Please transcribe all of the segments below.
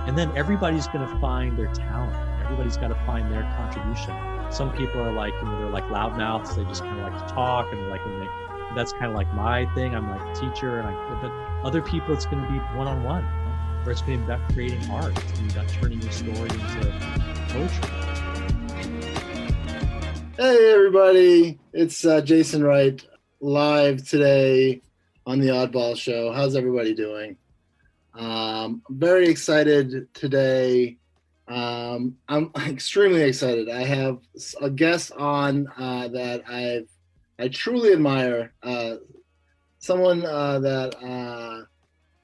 And then everybody's going to find their talent. Everybody's got to find their contribution. Some people are like, they're like loudmouths. They just kind of like to talk, and like, that's kind of like my thing. I'm like a teacher, but other people, it's going to be one-on-one, or it's going to be about creating art. It's going to be about turning your story into poetry. Hey everybody, it's Jason Wright live today on the Oddball Show. How's everybody doing? I'm very excited today. I'm extremely excited. I have a guest on that I truly admire. Someone that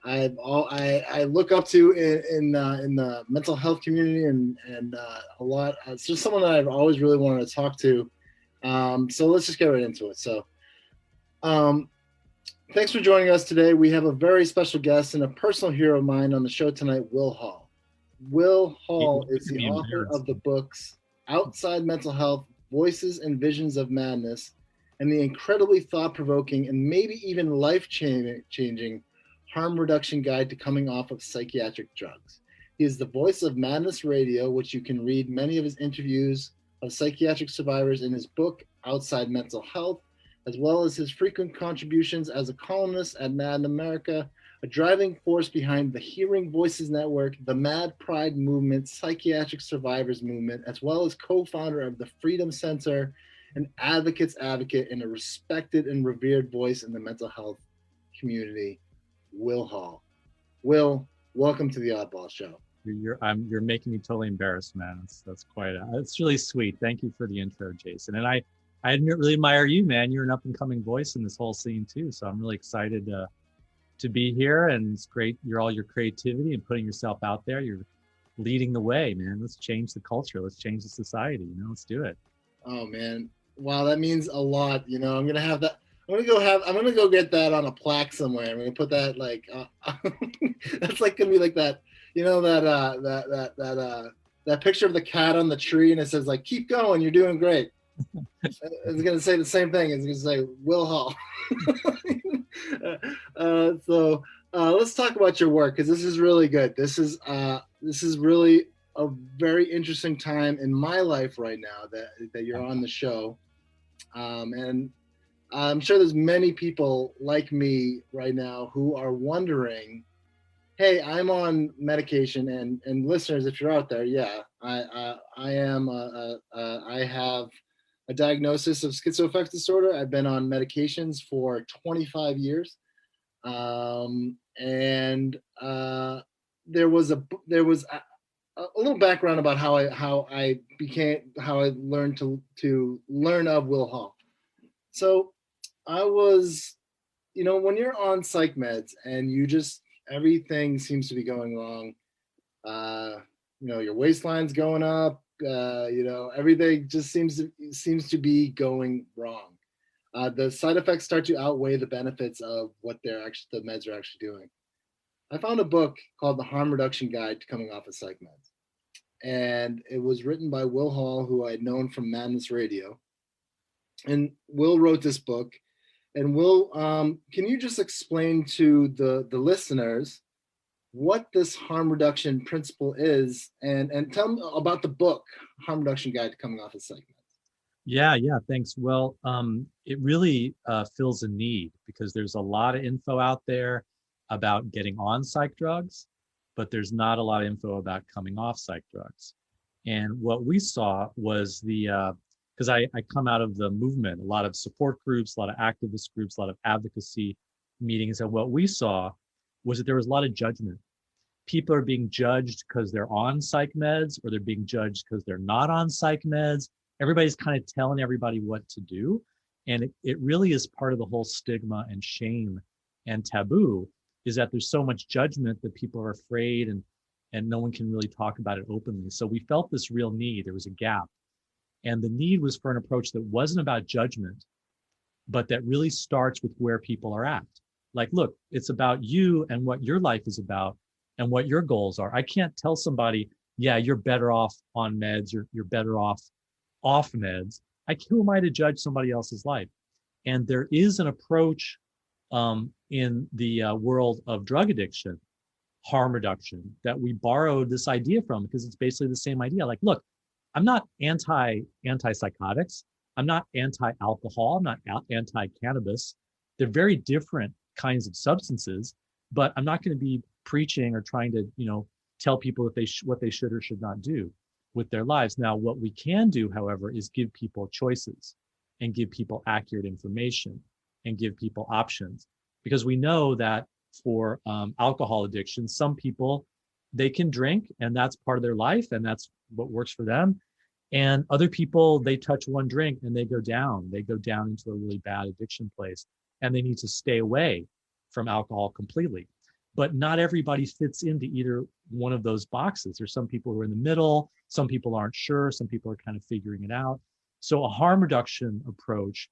I look up to in the mental health community and a lot. It's just someone that I've always really wanted to talk to. So let's just get right into it. So, thanks for joining us today. We have a very special guest and a personal hero of mine on the show tonight, Will Hall. Will Hall is the author of the books Outside Mental Health, Voices and Visions of Madness, and the incredibly thought-provoking and maybe even life-changing Harm Reduction Guide to Coming Off of Psychiatric Drugs. He is the voice of Madness Radio, which you can read many of his interviews of psychiatric survivors in his book, Outside Mental Health, as well as his frequent contributions as a columnist at Mad in America, a driving force behind the Hearing Voices Network, the Mad Pride Movement, Psychiatric Survivors Movement, as well as co-founder of the Freedom Center, an advocate's advocate, and a respected and revered voice in the mental health community, Will Hall. Will, welcome to the Oddball Show. You're making me totally embarrassed, man. That's it's really sweet. Thank you for the intro, Jason. And I really admire you, man. You're an up and coming voice in this whole scene too. So I'm really excited to be here, and it's great. All your creativity and putting yourself out there. You're leading the way, man. Let's change the culture. Let's change the society. Let's do it. Oh man. Wow. That means a lot. I'm going to have that. I'm going to go get that on a plaque somewhere. I'm going to put that that's like going to be like that, that picture of the cat on the tree, and it says like, keep going. You're doing great. It's going to say the same thing. It's going to say Will Hall. So let's talk about your work, because this is really good. This is really a very interesting time in my life right now that you're on the show. And I'm sure there's many people like me right now who are wondering, hey, I'm on medication, and listeners, if you're out there, yeah, I have a diagnosis of schizoaffective disorder. I've been on medications for 25 years. And there was a little background about how I learned to learn of Will Hall. So I was, when you're on psych meds and everything seems to be going wrong, your waistline's going up, everything just seems to be going wrong. The side effects start to outweigh the benefits of what the meds are actually doing. I found a book called The Harm Reduction Guide to Coming Off of Psych Meds. And it was written by Will Hall, who I had known from Madness Radio. And Will wrote this book. And Will, can you just explain to the listeners what this harm reduction principle is, and tell them about the book, Harm Reduction Guide to Coming Off of Psych Meds? Yeah, thanks. Well, it really fills a need, because there's a lot of info out there about getting on psych drugs, but there's not a lot of info about coming off psych drugs. And what we saw was because I come out of the movement, a lot of support groups, a lot of activist groups, a lot of advocacy meetings. And what we saw was that there was a lot of judgment. People are being judged because they're on psych meds, or they're being judged because they're not on psych meds. Everybody's kind of telling everybody what to do. And it really is part of the whole stigma and shame and taboo, is that there's so much judgment that people are afraid, and no one can really talk about it openly. So we felt this real need. There was a gap. And the need was for an approach that wasn't about judgment, but that really starts with where people are at. Like, look, it's about you and what your life is about and what your goals are. I can't tell somebody, yeah, you're better off on meds, or you're better off meds. Who am I to judge somebody else's life? And there is an approach in the world of drug addiction harm reduction that we borrowed this idea from, because it's basically the same idea. Like, look, I'm not anti-psychotics. I'm not anti-alcohol. I'm not anti-cannabis. They're very different kinds of substances, but I'm not going to be preaching or trying to, tell people if what they should or should not do with their lives. Now, what we can do, however, is give people choices and give people accurate information and give people options, because we know that for alcohol addiction, some people, they can drink and that's part of their life and that's what works for them. And other people, they touch one drink and they go down into a really bad addiction place, and they need to stay away from alcohol completely. But not everybody fits into either one of those boxes. There's some people who are in the middle, some people aren't sure, some people are kind of figuring it out. So a harm reduction approach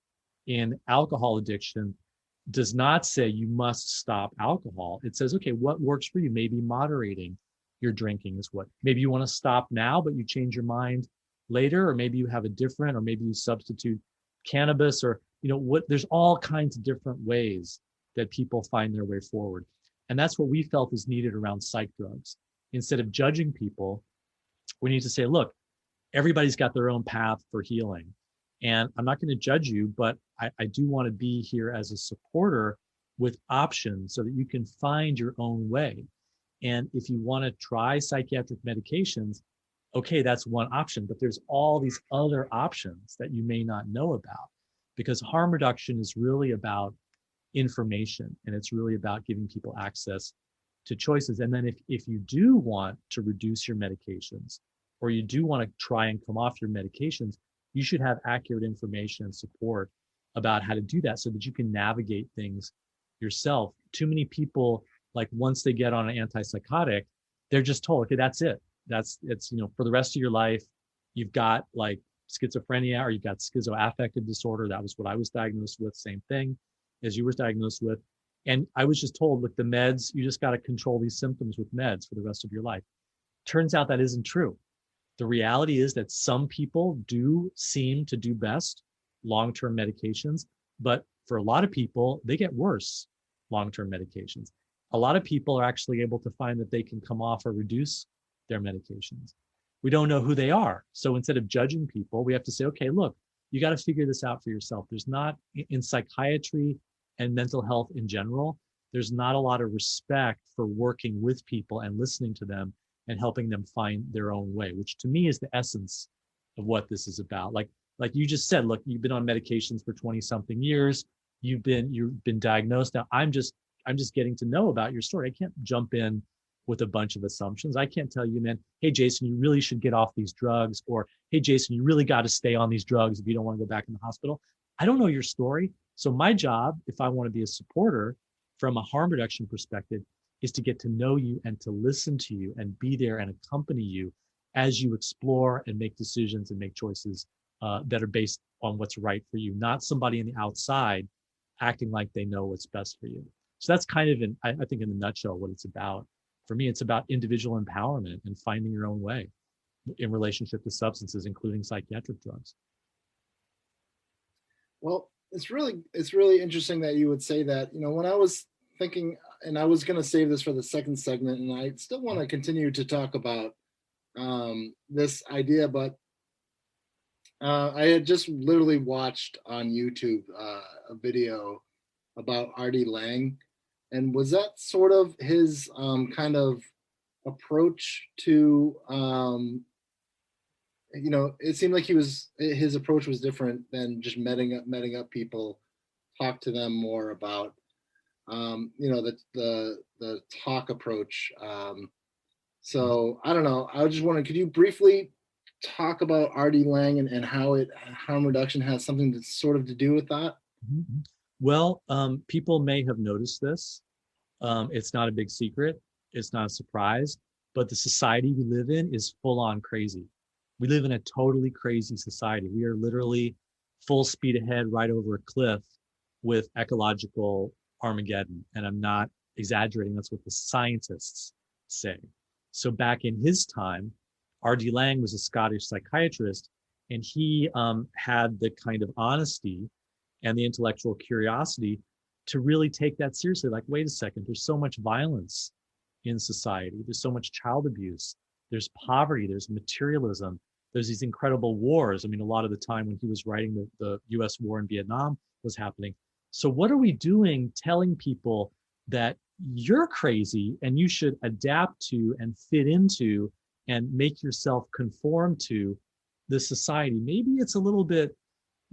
in alcohol addiction does not say you must stop alcohol. It says, okay, what works for you? Maybe moderating your drinking is what, maybe you want to stop now, but you change your mind later, or maybe you have a different, or maybe you substitute cannabis, or, there's all kinds of different ways that people find their way forward. And that's what we felt is needed around psych drugs. Instead of judging people, we need to say, look, everybody's got their own path for healing. And I'm not going to judge you, but I do want to be here as a supporter with options so that you can find your own way. And if you want to try psychiatric medications, okay, that's one option, but there's all these other options that you may not know about, because harm reduction is really about information, and it's really about giving people access to choices. And then if you do want to reduce your medications, or you do want to try and come off your medications, you should have accurate information and support about how to do that so that you can navigate things yourself. Too many people, like, once they get on an antipsychotic, they're just told, okay, that's it. It's for the rest of your life, you've got like schizophrenia, or you've got schizoaffective disorder. That was what I was diagnosed with, same thing as you were diagnosed with. And I was just told, look, the meds, you just got to control these symptoms with meds for the rest of your life. Turns out that isn't true. The reality is that some people do seem to do best long-term medications, but for a lot of people, they get worse long-term medications. A lot of people are actually able to find that they can come off or reduce their medications. We don't know who they are. So instead of judging people, we have to say, okay, look, you got to figure this out for yourself. There's not, in psychiatry and mental health in general, there's not a lot of respect for working with people and listening to them and helping them find their own way, which to me is the essence of what this is about. Like you just said, look, you've been on medications for 20 something years. You've been diagnosed. Now I'm just getting to know about your story. I can't jump in with a bunch of assumptions. I can't tell you, man, hey, Jason, you really should get off these drugs, or hey, Jason, you really got to stay on these drugs if you don't want to go back in the hospital. I don't know your story. So my job, if I want to be a supporter from a harm reduction perspective, is to get to know you and to listen to you and be there and accompany you as you explore and make decisions and make choices that are based on what's right for you, not somebody on the outside acting like they know what's best for you. So that's kind of, I think in a nutshell, what it's about. For me, it's about individual empowerment and finding your own way in relationship to substances, including psychiatric drugs. Well, it's really interesting that you would say that. When I was thinking, and I was going to save this for the second segment, and I still want to continue to talk about this idea, but I had just literally watched on YouTube a video about R.D. Laing. And was that sort of his kind of approach to, it seemed like his approach was different than just meting up people, talk to them more about, the talk approach. So I don't know. I was just wondering, could you briefly talk about R.D. Laing and how harm reduction has something to sort of to do with that? Mm-hmm. Well, people may have noticed this. It's not a big secret. It's not a surprise, but the society we live in is full on crazy. We live in a totally crazy society. We are literally full speed ahead right over a cliff with ecological Armageddon. And I'm not exaggerating. That's what the scientists say. So back in his time, R.D. Laing was a Scottish psychiatrist, and he had the kind of honesty and the intellectual curiosity to really take that seriously. Like, wait a second, there's so much violence in society. There's so much child abuse. There's poverty. There's materialism. There's these incredible wars. I mean, a lot of the time when he was writing the US war in Vietnam was happening. So what are we doing telling people that you're crazy and you should adapt to and fit into and make yourself conform to the society? Maybe it's a little bit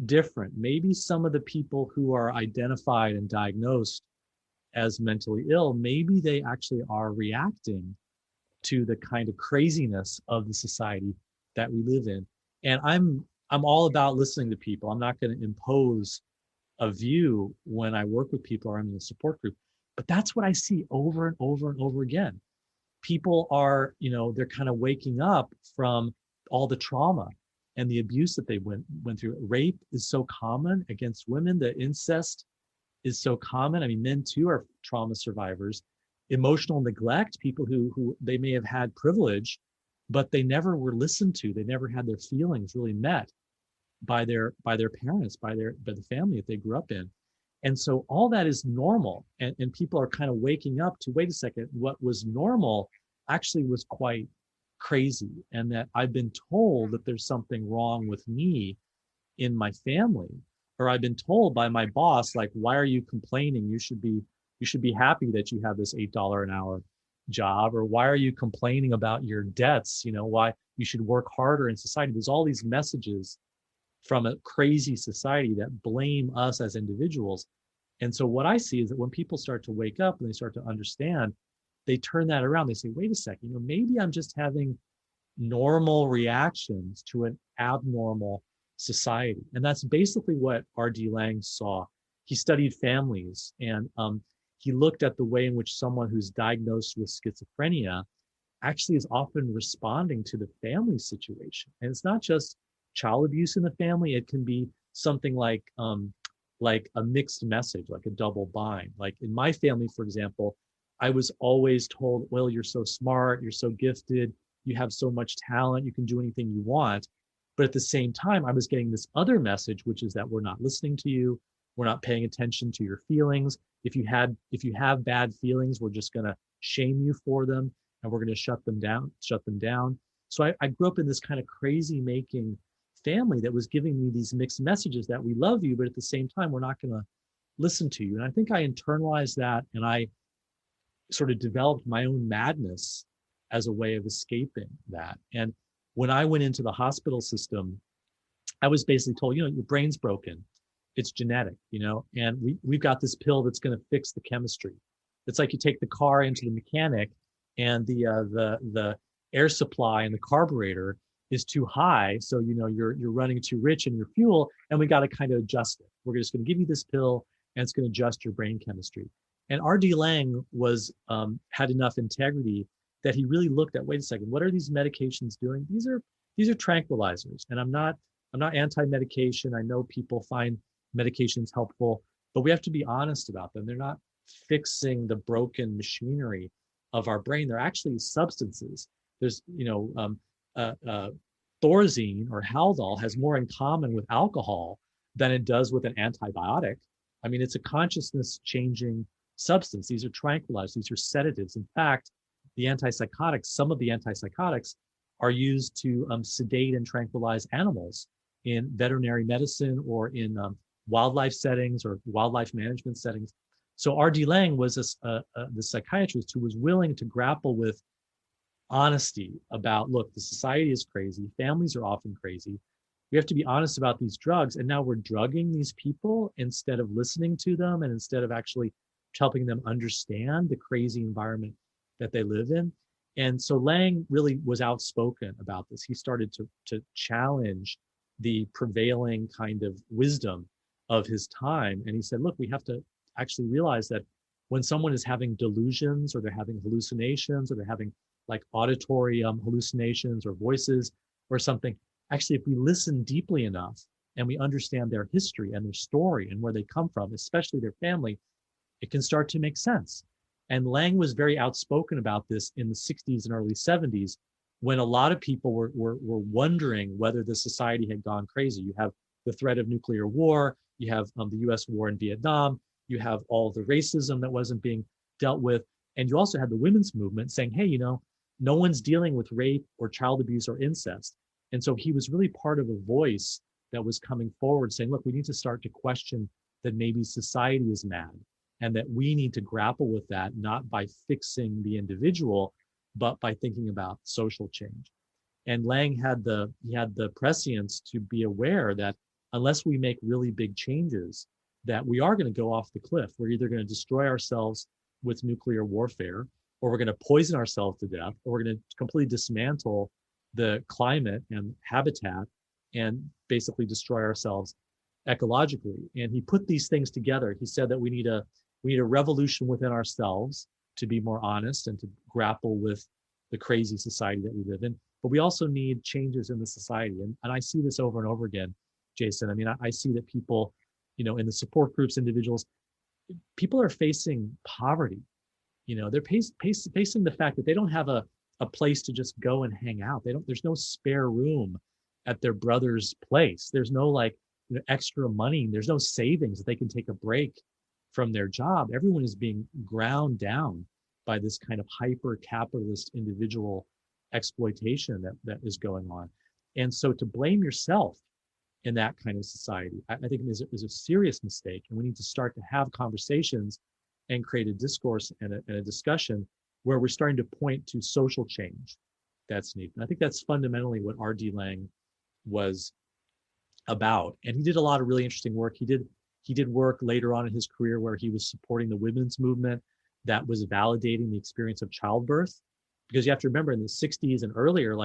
different. Maybe some of the people who are identified and diagnosed as mentally ill, maybe they actually are reacting to the kind of craziness of the society that we live in. And I'm all about listening to people. I'm not going to impose a view when I work with people or I'm in a support group. But that's what I see over and over and over again. People are, they're kind of waking up from all the trauma and the abuse that they went through. Rape is so common against women. The incest is so common. I mean, men too are trauma survivors. Emotional neglect, people who they may have had privilege, but they never were listened to. They never had their feelings really met by their parents, by the family that they grew up in. And so all that is normal. And people are kind of waking up to, wait a second, what was normal actually was quite crazy. And that I've been told that there's something wrong with me in my family, or I've been told by my boss, like, why are you complaining? You should be happy that you have this $8 an hour job, or why are you complaining about your debts? Why you should work harder in society. There's all these messages from a crazy society that blame us as individuals. And so what I see is that when people start to wake up and they start to understand, they turn that around. They say, wait a second, maybe I'm just having normal reactions to an abnormal society. And that's basically what R.D. Laing saw. He studied families, and he looked at the way in which someone who's diagnosed with schizophrenia actually is often responding to the family situation. And it's not just child abuse in the family. It can be something like a mixed message, like a double bind. Like in my family, for example, I was always told, well, you're so smart, you're so gifted, you have so much talent, you can do anything you want. But at the same time, I was getting this other message, which is that we're not listening to you, we're not paying attention to your feelings. If you have bad feelings, we're just going to shame you for them, and we're going to shut them down. So I grew up in this kind of crazy making family that was giving me these mixed messages that we love you, but at the same time, we're not going to listen to you. And I think I internalized that, and I sort of developed my own madness as a way of escaping that. And when I went into the hospital system, I was basically told, your brain's broken. It's genetic, and we've got this pill that's going to fix the chemistry. It's like you take the car into the mechanic, and the air supply and the carburetor is too high. So, you're running too rich in your fuel, and we got to kind of adjust it. We're just going to give you this pill, and it's going to adjust your brain chemistry. And R.D. Laing had enough integrity that he really looked at, wait a second, what are these medications doing? These are tranquilizers. And I'm not anti-medication. I know people find medications helpful, but we have to be honest about them. They're not fixing the broken machinery of our brain. They're actually substances. There's, Thorazine or Haldol has more in common with alcohol than it does with an antibiotic. I mean, it's a consciousness changing substance. These are tranquilizers. These are sedatives. In fact, some of the antipsychotics are used to sedate and tranquilize animals in veterinary medicine or in wildlife settings or wildlife management settings. So R.D. Laing was the psychiatrist who was willing to grapple with honesty about, look, the society is crazy. Families are often crazy. We have to be honest about these drugs. And now we're drugging these people instead of listening to them and instead of actually helping them understand the crazy environment that they live in. And so Laing really was outspoken about this. He started to challenge the prevailing kind of wisdom of his time. And he said, look, we have to actually realize that when someone is having delusions or they're having hallucinations or they're having like auditory hallucinations or voices or something, actually, if we listen deeply enough and we understand their history and their story and where they come from, especially their family, it can start to make sense. And Laing was very outspoken about this in the 60s and early 70s, when a lot of people were wondering whether the society had gone crazy. You have the threat of nuclear war, you have the US war in Vietnam, you have all the racism that wasn't being dealt with. And you also had the women's movement saying, hey, no one's dealing with rape or child abuse or incest. And so he was really part of a voice that was coming forward saying, look, we need to start to question that maybe society is mad and that we need to grapple with that, not by fixing the individual, but by thinking about social change. And Lang had the prescience to be aware that unless we make really big changes, that we are going to go off the cliff. We're either going to destroy ourselves with nuclear warfare, or we're going to poison ourselves to death, or we're going to completely dismantle the climate and habitat and basically destroy ourselves ecologically. And he put these things together. He said that we need a revolution within ourselves to be more honest and to grapple with the crazy society that we live in. But we also need changes in the society. And I see this over and over again, Jason. I mean, I see that people, in the support groups, individuals, people are facing poverty. They're facing the fact that they don't have a place to just go and hang out. There's no spare room at their brother's place. There's no extra money. There's no savings that they can take a break from their job. Everyone is being ground down by this kind of hyper capitalist individual exploitation that is going on. And so to blame yourself in that kind of society, I think is a serious mistake. And we need to start to have conversations and create a discourse and a discussion where we're starting to point to social change that's needed. And I think that's fundamentally what R.D. Lang was about. And he did a lot of really interesting work. He did work later on in his career where he was supporting the women's movement that was validating the experience of childbirth. Because you have to remember, in the 60s and earlier,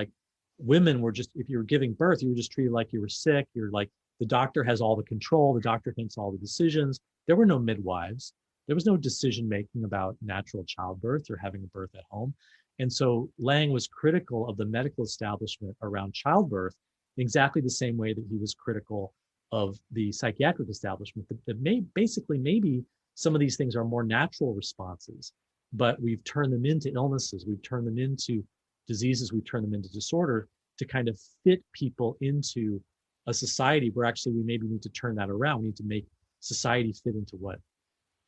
women were just, if you were giving birth, you were just treated like you were sick. You're like, the doctor has all the control. The doctor makes all the decisions. There were no midwives. There was no decision making about natural childbirth or having a birth at home. And so Lang was critical of the medical establishment around childbirth in exactly the same way that he was critical of the psychiatric establishment, that maybe some of these things are more natural responses, but we've turned them into illnesses, we've turned them into diseases, we've turned them into disorder to kind of fit people into a society where actually we maybe need to turn that around. We need to make society fit into what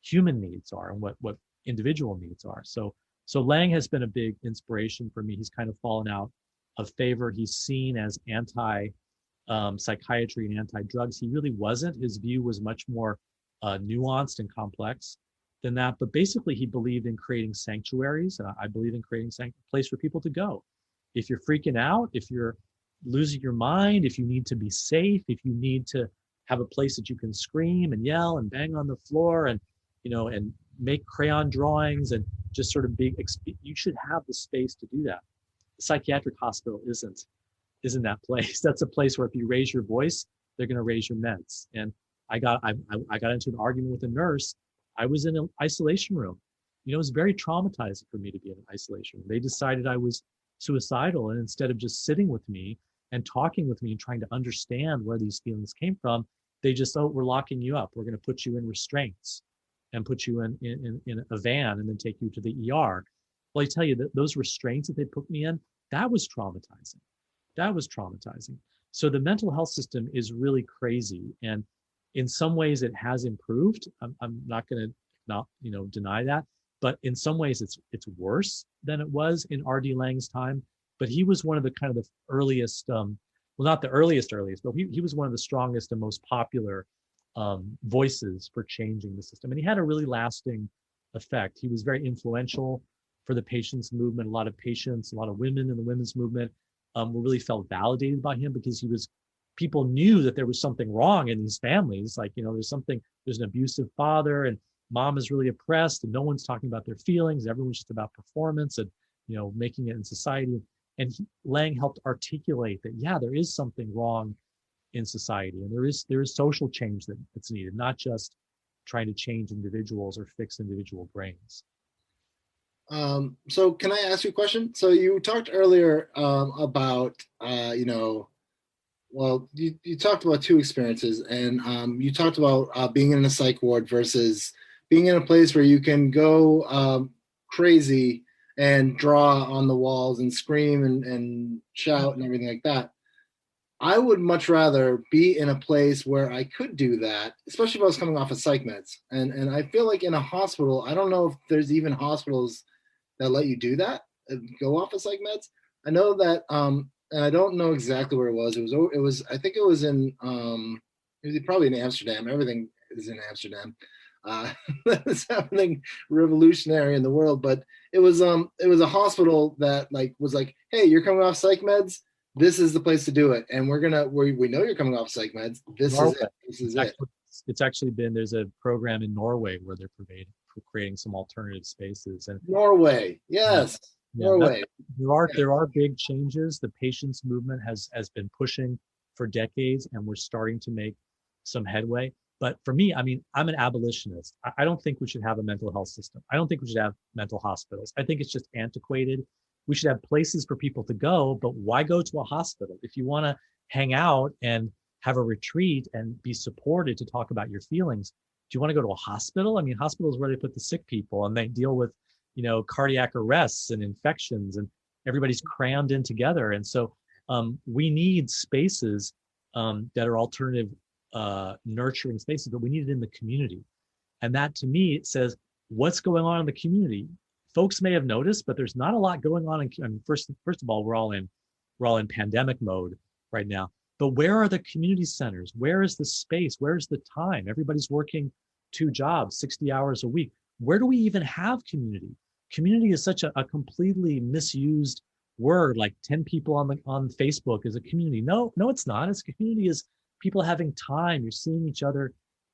human needs are and what individual needs are. So Lang has been a big inspiration for me. He's kind of fallen out of favor. He's seen as anti-psychiatry and anti-drugs. He really wasn't. His view was much more nuanced and complex than that. But basically, he believed in creating sanctuaries. And I believe in creating a place for people to go. If you're freaking out, if you're losing your mind, if you need to be safe, if you need to have a place that you can scream and yell and bang on the floor and make crayon drawings and just sort of you should have the space to do that. The psychiatric hospital isn't that place. That's a place where if you raise your voice, they're going to raise your meds. And I got into an argument with a nurse. I was in an isolation room. It was very traumatizing for me to be in an isolation room. They decided I was suicidal, and instead of just sitting with me and talking with me and trying to understand where these feelings came from, they just, we're locking you up. We're going to put you in restraints and put you in a van and then take you to the ER. Well, I tell you that those restraints that they put me in, that was traumatizing. So the mental health system is really crazy. And in some ways it has improved. I'm not going to deny that. But in some ways it's worse than it was in R.D. Lang's time. But he was one of the kind of the earliest, well, not the earliest, but he was one of the strongest and most popular voices for changing the system. And he had a really lasting effect. He was very influential for the patients movement. A lot of patients, a lot of women in the women's movement really felt validated by him because people knew that there was something wrong in these families. There's an abusive father and mom is really oppressed and no one's talking about their feelings. Everyone's just about performance and, making it in society. And Lang helped articulate that, yeah, there is something wrong in society. And there is social change that's needed, not just trying to change individuals or fix individual brains. So can I ask you a question? So you talked earlier about, you talked about two experiences, and you talked about being in a psych ward versus being in a place where you can go crazy and draw on the walls and scream and shout and everything like that. I would much rather be in a place where I could do that, especially if I was coming off of psych meds. And I feel like in a hospital, I don't know if there's even hospitals that let you do that and go off of psych meds. I know that, and I don't know exactly where it was. I think it was in, it was probably in Amsterdam. Everything is in Amsterdam. That's happening revolutionary in the world. But it was a hospital that was like, hey, you're coming off psych meds. This is the place to do it. And we know you're coming off psych meds. This is it. This is it. It's actually been, there's a program in Norway where they're creating some alternative spaces. And Norway, yes. Yeah, Norway. There are big changes. The patients movement has been pushing for decades, and we're starting to make some headway. But for me, I mean, I'm an abolitionist. I don't think we should have a mental health system. I don't think we should have mental hospitals. I think it's just antiquated. We should have places for people to go, but why go to a hospital? If you want to hang out and have a retreat and be supported to talk about your feelings, do you want to go to a hospital? I mean, hospitals is where they put the sick people and they deal with, cardiac arrests and infections, and everybody's crammed in together. And so we need spaces that are alternative, nurturing spaces, but we need it in the community. And that, to me, it says, what's going on in the community? Folks may have noticed, but there's not a lot going on. First of all, we're all in pandemic mode right now. But where are the community centers? Where is the space? Where's the time? Everybody's working 2 jobs, 60 hours a week. Where do we even have community? Community is such a completely misused word. Like 10 people on Facebook is a community. No, it's not. It's community is people having time. You're seeing each other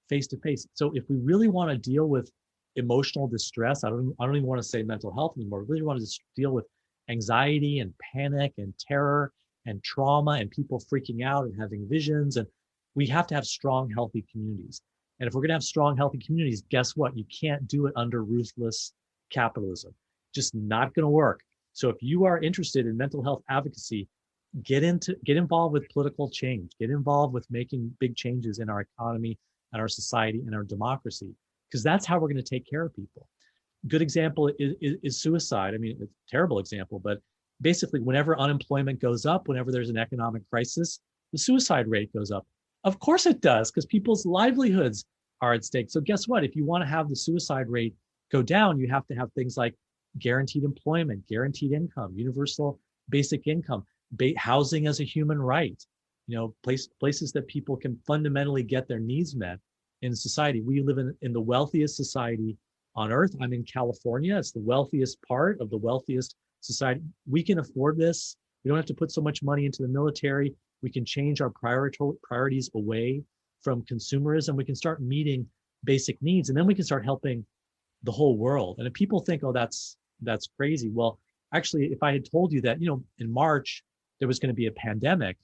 face to face. So if we really want to deal with emotional distress, I don't even want to say mental health anymore. We really want to deal with anxiety and panic and terror and trauma and people freaking out and having visions. And we have to have strong, healthy communities. And if we're going to have strong, healthy communities, guess what? You can't do it under ruthless capitalism. Just not going to work. So if you are interested in mental health advocacy, get involved with political change, get involved with making big changes in our economy and our society and our democracy, because that's how we're going to take care of people. Good example is suicide. I mean, it's a terrible example, but basically whenever unemployment goes up, whenever there's an economic crisis, the suicide rate goes up. Of course it does, because people's livelihoods are at stake. So guess what? If you want to have the suicide rate go down, you have to have things like guaranteed employment, guaranteed income, universal basic income, housing as a human right, places that people can fundamentally get their needs met in society. We live in the wealthiest society on earth. I'm in California. It's the wealthiest part of the wealthiest society. We can afford this. We don't have to put so much money into the military. We can change our priorities away from consumerism. We can start meeting basic needs, and then we can start helping the whole world. And if people think, oh, that's crazy. Well, actually, if I had told you that, in March, there was going to be a pandemic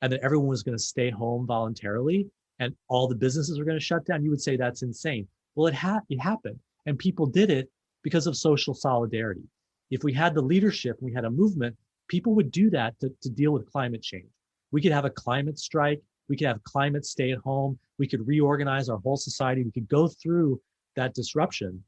and that everyone was going to stay home voluntarily and all the businesses are going to shut down, you would say that's insane. Well, it happened, and people did it because of social solidarity. If we had the leadership, we had a movement, people would do that to deal with climate change. We could have a climate strike. We could have climate stay at home. We could reorganize our whole society. We could go through that disruption.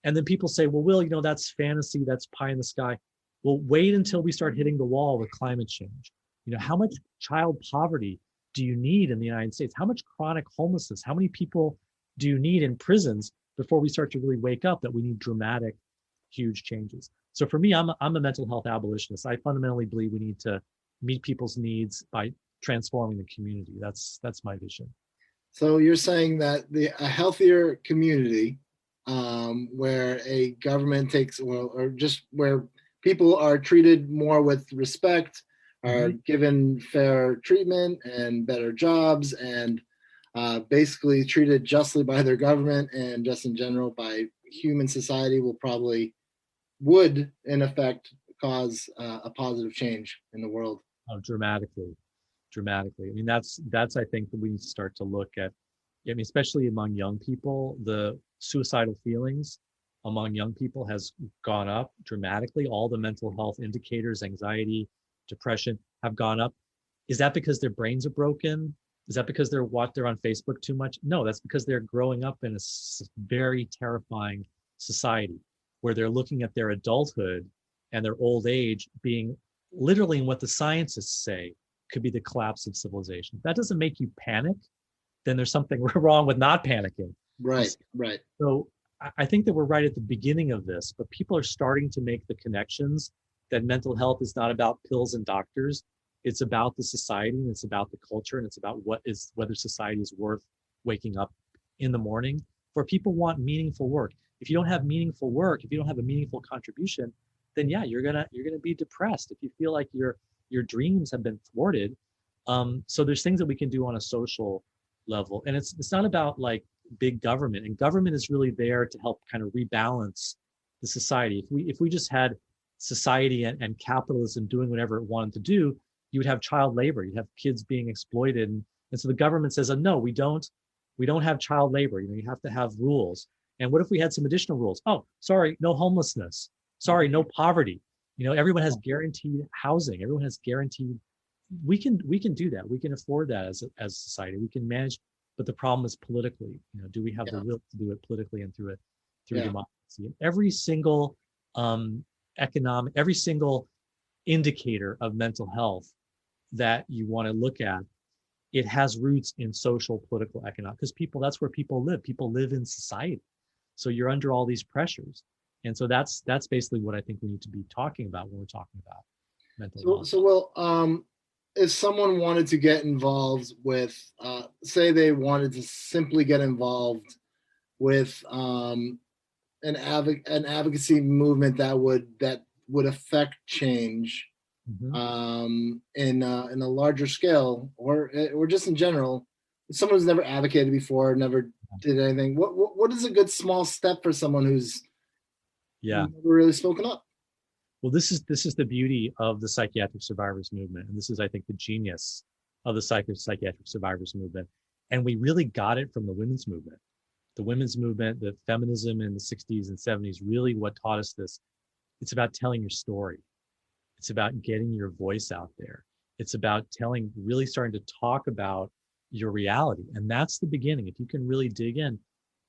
And then people say, well, Will, that's fantasy. That's pie in the sky. Well, wait until we start hitting the wall with climate change. How much child poverty do you need in the United States? How much chronic homelessness? How many people do you need in prisons before we start to really wake up that we need dramatic, huge changes? So for me, I'm a mental health abolitionist. I fundamentally believe we need to meet people's needs by transforming the community. That's my vision. So you're saying that a healthier community, where a government or just where people are treated more with respect, are given fair treatment and better jobs, and basically treated justly by their government and just in general by human society, would in effect cause a positive change in the world. Oh, dramatically. I mean, that's I think that we need to start to look at. I mean, especially among young people, the suicidal feelings among young people has gone up dramatically. All the mental health indicators, anxiety, depression, have gone up. Is that because their brains are broken? Is that because they're on Facebook too much? No, that's because they're growing up in a very terrifying society where they're looking at their adulthood and their old age being literally what the scientists say could be the collapse of civilization. If that doesn't make you panic, then there's something wrong with not panicking. Right. So I think that we're right at the beginning of this, but people are starting to make the connections that mental health is not about pills and doctors. It's about the society, and it's about the culture, and it's about whether society is worth waking up in the morning. For people want meaningful work. If you don't have meaningful work, if you don't have a meaningful contribution, then yeah, you're gonna be depressed. If you feel like your dreams have been thwarted. So there's things that we can do on a social level, and it's not about like big government. And government is really there to help kind of rebalance the society. If we just had society and capitalism doing whatever it wanted to do, you would have child labor. You'd have kids being exploited, and so the government says, "Oh no, we don't have child labor. You have to have rules." And what if we had some additional rules? Oh, sorry, no homelessness. Sorry, no poverty. Everyone has guaranteed housing. Everyone has guaranteed. We can do that. We can afford that as a society. We can manage. But the problem is politically. Do we have the will to do it politically and through democracy? And every single every single indicator of mental health that you want to look at, it has roots in social, political, economic, because that's where people live. People live in society. So you're under all these pressures. And so that's basically what I think we need to be talking about when we're talking about mental health. So well, if someone wanted to get involved with, say they wanted to simply get involved with an advocacy movement that would affect change in a larger scale, or just in general, if someone who's never advocated before, never did anything, what is a good small step for someone who's never really spoken up? Well, this is the beauty of the psychiatric survivors movement, and this is, I think, the genius of the psychiatric survivors movement. And we really got it from the women's movement. The women's movement, the feminism in the 60s and 70s, really what taught us this. It's about telling your story. It's about getting your voice out there. It's about really starting to talk about your reality. And that's the beginning. If you can really dig in,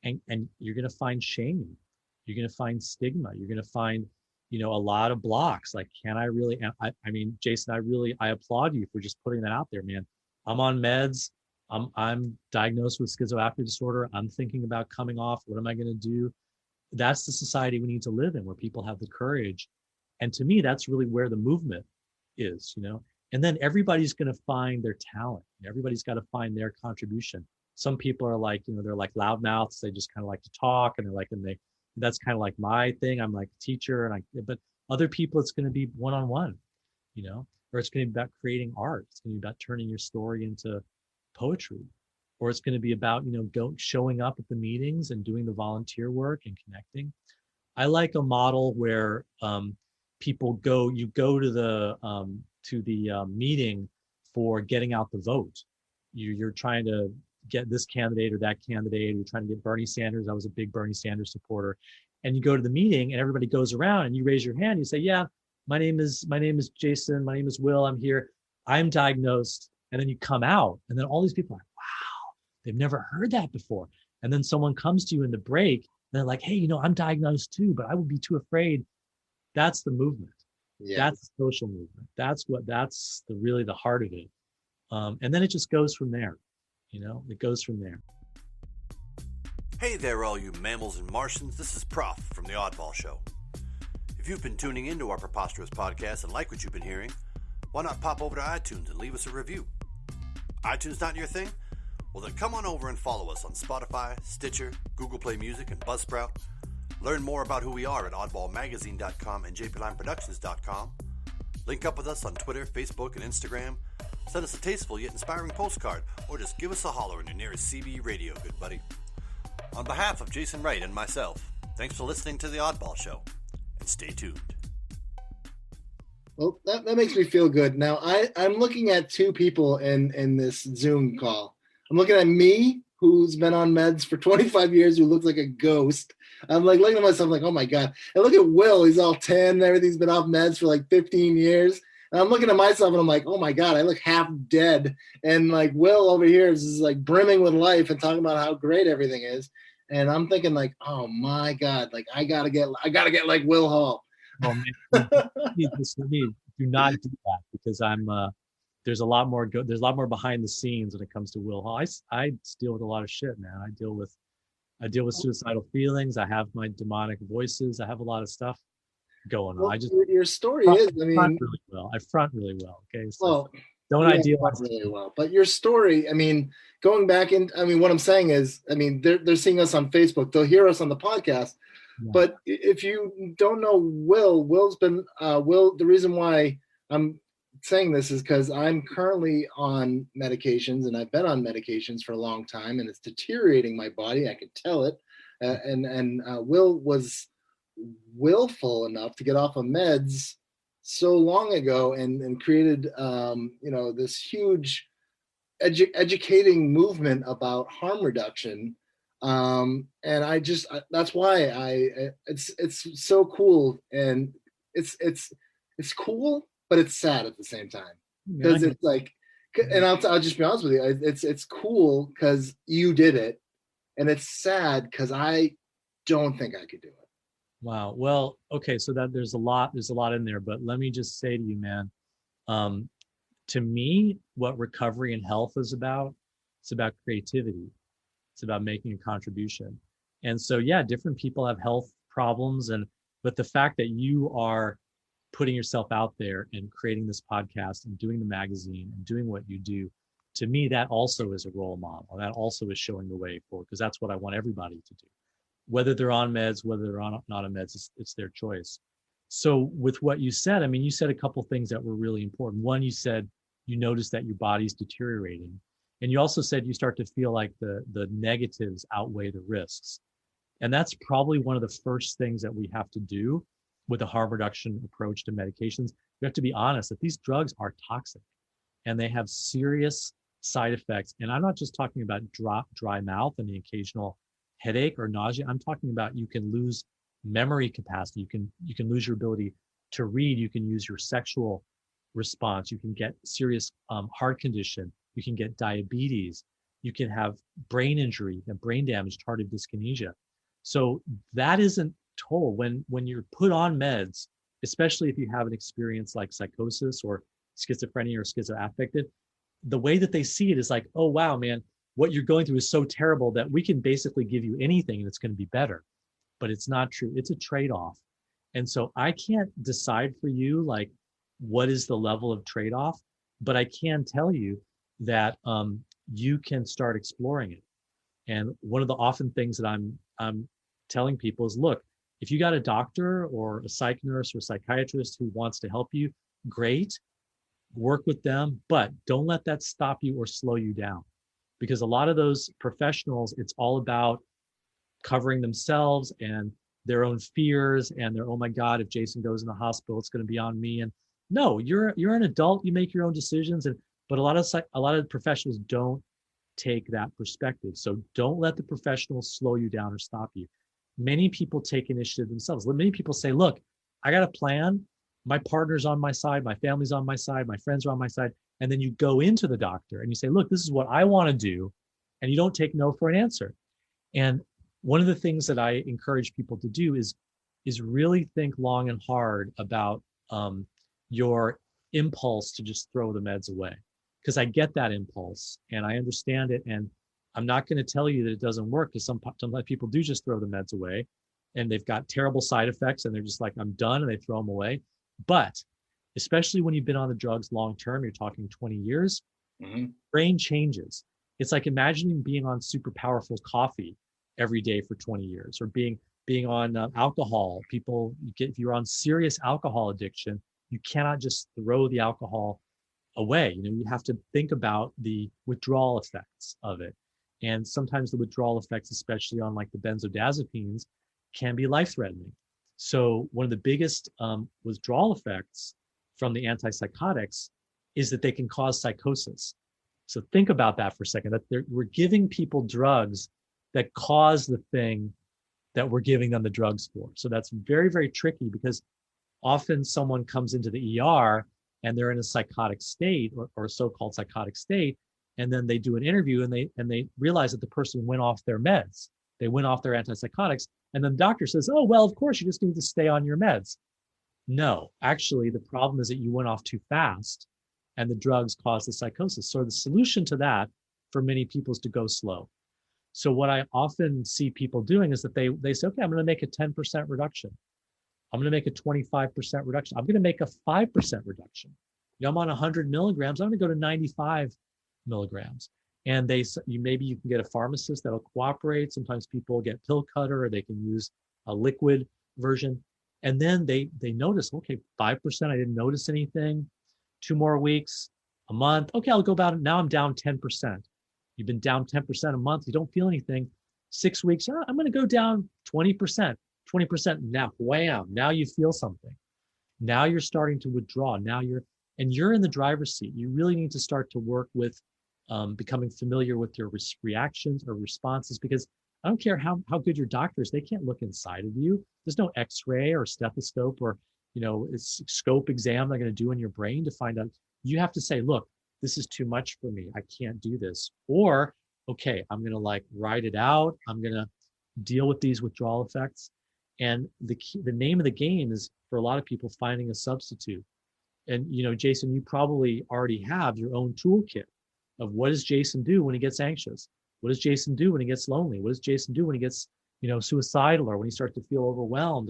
and you're going to find shame, you're going to find stigma, you're going to find a lot of blocks. Like, can I really, I mean, Jason, I applaud you for just putting that out there, man. I'm on meds. I'm diagnosed with schizoaffective disorder. I'm thinking about coming off. What am I going to do? That's the society we need to live in, where people have the courage. And to me, that's really where the movement is, and then everybody's going to find their talent. Everybody's got to find their contribution. Some people are like, they're like loudmouths. They just kind of like to talk, and that's kind of like my thing. I'm like a teacher, but other people, it's going to be one-on-one, or it's going to be about creating art. It's going to be about turning your story into poetry, or it's going to be about, showing up at the meetings and doing the volunteer work and connecting. I like a model where people go to the meeting for getting out the vote. You're trying to get this candidate or that candidate. You're trying to get Bernie Sanders. I was a big Bernie Sanders supporter. And you go to the meeting and everybody goes around and you raise your hand. You say, yeah, my name is Jason. My name is Will. I'm here. I'm diagnosed. And then you come out, and then all these people are like, wow, they've never heard that before. And then someone comes to you in the break and they're like, hey, I'm diagnosed too, but I would be too afraid. That's the movement. Yeah. That's the social movement. That's really the heart of it. And then it just goes from there. It goes from there. Hey there, all you mammals and Martians. This is Prof from The Oddball Show. If you've been tuning into our preposterous podcast and like what you've been hearing, why not pop over to iTunes and leave us a review? iTunes not your thing? Well, then come on over and follow us on Spotify, Stitcher, Google Play Music, and Buzzsprout. Learn more about who we are at oddballmagazine.com and jplineproductions.com. Link up with us on Twitter, Facebook, and Instagram. Send us a tasteful yet inspiring postcard, or just give us a holler in your nearest CB radio, good buddy. On behalf of Jason Wright and myself, thanks for listening to The Oddball Show, and stay tuned. Well, that makes me feel good. Now, I'm looking at two people in this Zoom call. I'm looking at me, who's been on meds for 25 years, who looks like a ghost. I'm like looking at myself like, oh my God. And look at Will, he's all 10 and everything's been off meds for like 15 years. And I'm looking at myself and I'm like, oh my God, I look half dead. And like Will over here is like brimming with life and talking about how great everything is. And I'm thinking like, oh my God, like I gotta get like Will Hall. Oh, man. Do not do that, because there's a lot more behind the scenes when it comes to Will Hall. I deal with a lot of shit, man. I I deal with suicidal feelings. I have my demonic voices. I have a lot of stuff going on. Well, I just your story is, I front mean, really well. I front really well. Okay. So well, don't you idealize don't really well, but your story, I mean, going back in, I mean, what I'm saying is, I mean, they're seeing us on Facebook. They'll hear us on the podcast. Yeah. But if you don't know Will's been, the reason why I'm saying this is because I'm currently on medications, and I've been on medications for a long time, and it's deteriorating my body. I could tell it. Will was willful enough to get off of meds so long ago, and created, this huge educating movement about harm reduction. And that's why it's so cool, and it's cool, but it's sad at the same time, because it's like, and I'll just be honest with you, it's cool because you did it, and it's sad because I don't think I could do it. Wow. Well, okay. So that there's a lot in there, but let me just say to you, man, to me, what recovery and health is about, it's about creativity. It's about making a contribution. And so, yeah, different people have health problems, but the fact that you are putting yourself out there and creating this podcast and doing the magazine and doing what you do, to me, that also is a role model. That also is showing the way forward, because that's what I want everybody to do. Whether they're on meds, whether they're not on meds, it's their choice. So with what you said, I mean, you said a couple things that were really important. One, you said you noticed that your body's deteriorating. And you also said you start to feel like the negatives outweigh the risks. And that's probably one of the first things that we have to do with a harm reduction approach to medications. We have to be honest that these drugs are toxic and they have serious side effects. And I'm not just talking about dry mouth and the occasional headache or nausea. I'm talking about you can lose memory capacity. You can lose your ability to read. You can use your sexual response. You can get serious heart condition. You can get diabetes. You can have brain injury and brain damage, tardive dyskinesia. So that isn't told when you're put on meds, especially if you have an experience like psychosis or schizophrenia or schizoaffective. The way that they see it is like, oh, wow, man, what you're going through is so terrible that we can basically give you anything and it's going to be better. But it's not true. It's a trade-off. And so I can't decide for you, like, what is the level of trade-off, but I can tell you that you can start exploring it. And one of the often things that I'm telling people is, look, if you got a doctor or a psych nurse or psychiatrist who wants to help you, great, work with them, but don't let that stop you or slow you down. Because a lot of those professionals, it's all about covering themselves and their own fears and their, oh my God, if Jason goes in the hospital, it's going to be on me. And no, you're an adult, you make your own decisions. But a lot of professionals don't take that perspective. So don't let the professionals slow you down or stop you. Many people take initiative themselves. Many people say, look, I got a plan. My partner's on my side. My family's on my side. My friends are on my side. And then you go into the doctor and you say, look, this is what I want to do. And you don't take no for an answer. And one of the things that I encourage people to do is really think long and hard about your impulse to just throw the meds away. Because I get that impulse and I understand it. And I'm not going to tell you that it doesn't work, because some people do just throw the meds away and they've got terrible side effects and they're just like, I'm done, and they throw them away. But especially when you've been on the drugs long term, you're talking 20 years, brain changes. It's like imagining being on super powerful coffee every day for 20 years, or being on alcohol. If you're on serious alcohol addiction, you cannot just throw the alcohol away. You have to think about the withdrawal effects of it. And sometimes the withdrawal effects, especially on like the benzodiazepines, can be life-threatening. So one of the biggest withdrawal effects from the antipsychotics is that they can cause psychosis. So think about that for a second, that we're giving people drugs that cause the thing that we're giving them the drugs for. So that's very, very tricky, because often someone comes into the ER and they're in a psychotic state or so-called psychotic state. And then they do an interview and they realize that the person went off their meds. They went off their antipsychotics. And then the doctor says, oh, well, of course, you just need to stay on your meds. No, actually, the problem is that you went off too fast and the drugs caused the psychosis. So the solution to that for many people is to go slow. So what I often see people doing is that they say, okay, I'm going to make a 10% reduction. I'm going to make a 25% reduction. I'm going to make a 5% reduction. I'm on 100 milligrams. I'm going to go to 95 milligrams. And maybe you can get a pharmacist that'll cooperate. Sometimes people get pill cutter, or they can use a liquid version. And then they notice, okay, 5%, I didn't notice anything. 2 more weeks, a month. Okay, I'll go about it. Now I'm down 10%. You've been down 10% a month. You don't feel anything. 6 weeks, I'm going to go down 20%. 20% now, wham, now you feel something. Now you're starting to withdraw. You're in the driver's seat. You really need to start to work with becoming familiar with your reactions or responses, because I don't care how good your doctor is, they can't look inside of you. There's no x-ray or stethoscope or scope exam they're going to do in your brain to find out. You have to say, look, this is too much for me. I can't do this. Or, okay, I'm going to ride it out. I'm going to deal with these withdrawal effects. And the name of the game is, for a lot of people, finding a substitute. And, Jason, you probably already have your own toolkit of what does Jason do when he gets anxious? What does Jason do when he gets lonely? What does Jason do when he gets, suicidal, or when he starts to feel overwhelmed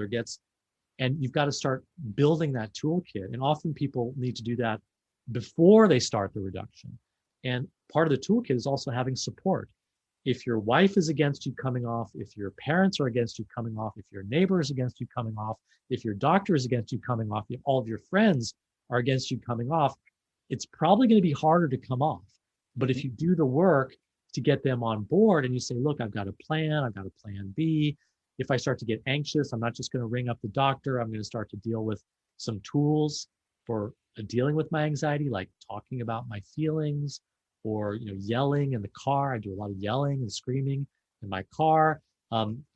and you've got to start building that toolkit. And often people need to do that before they start the reduction. And part of the toolkit is also having support. If your wife is against you coming off, if your parents are against you coming off, if your neighbor is against you coming off, if your doctor is against you coming off, if all of your friends are against you coming off, it's probably going to be harder to come off. But if you do the work to get them on board and you say, look, I've got a plan B. If I start to get anxious, I'm not just going to ring up the doctor. I'm going to start to deal with some tools for dealing with my anxiety, like talking about my feelings, or yelling in the car. I do a lot of yelling and screaming in my car.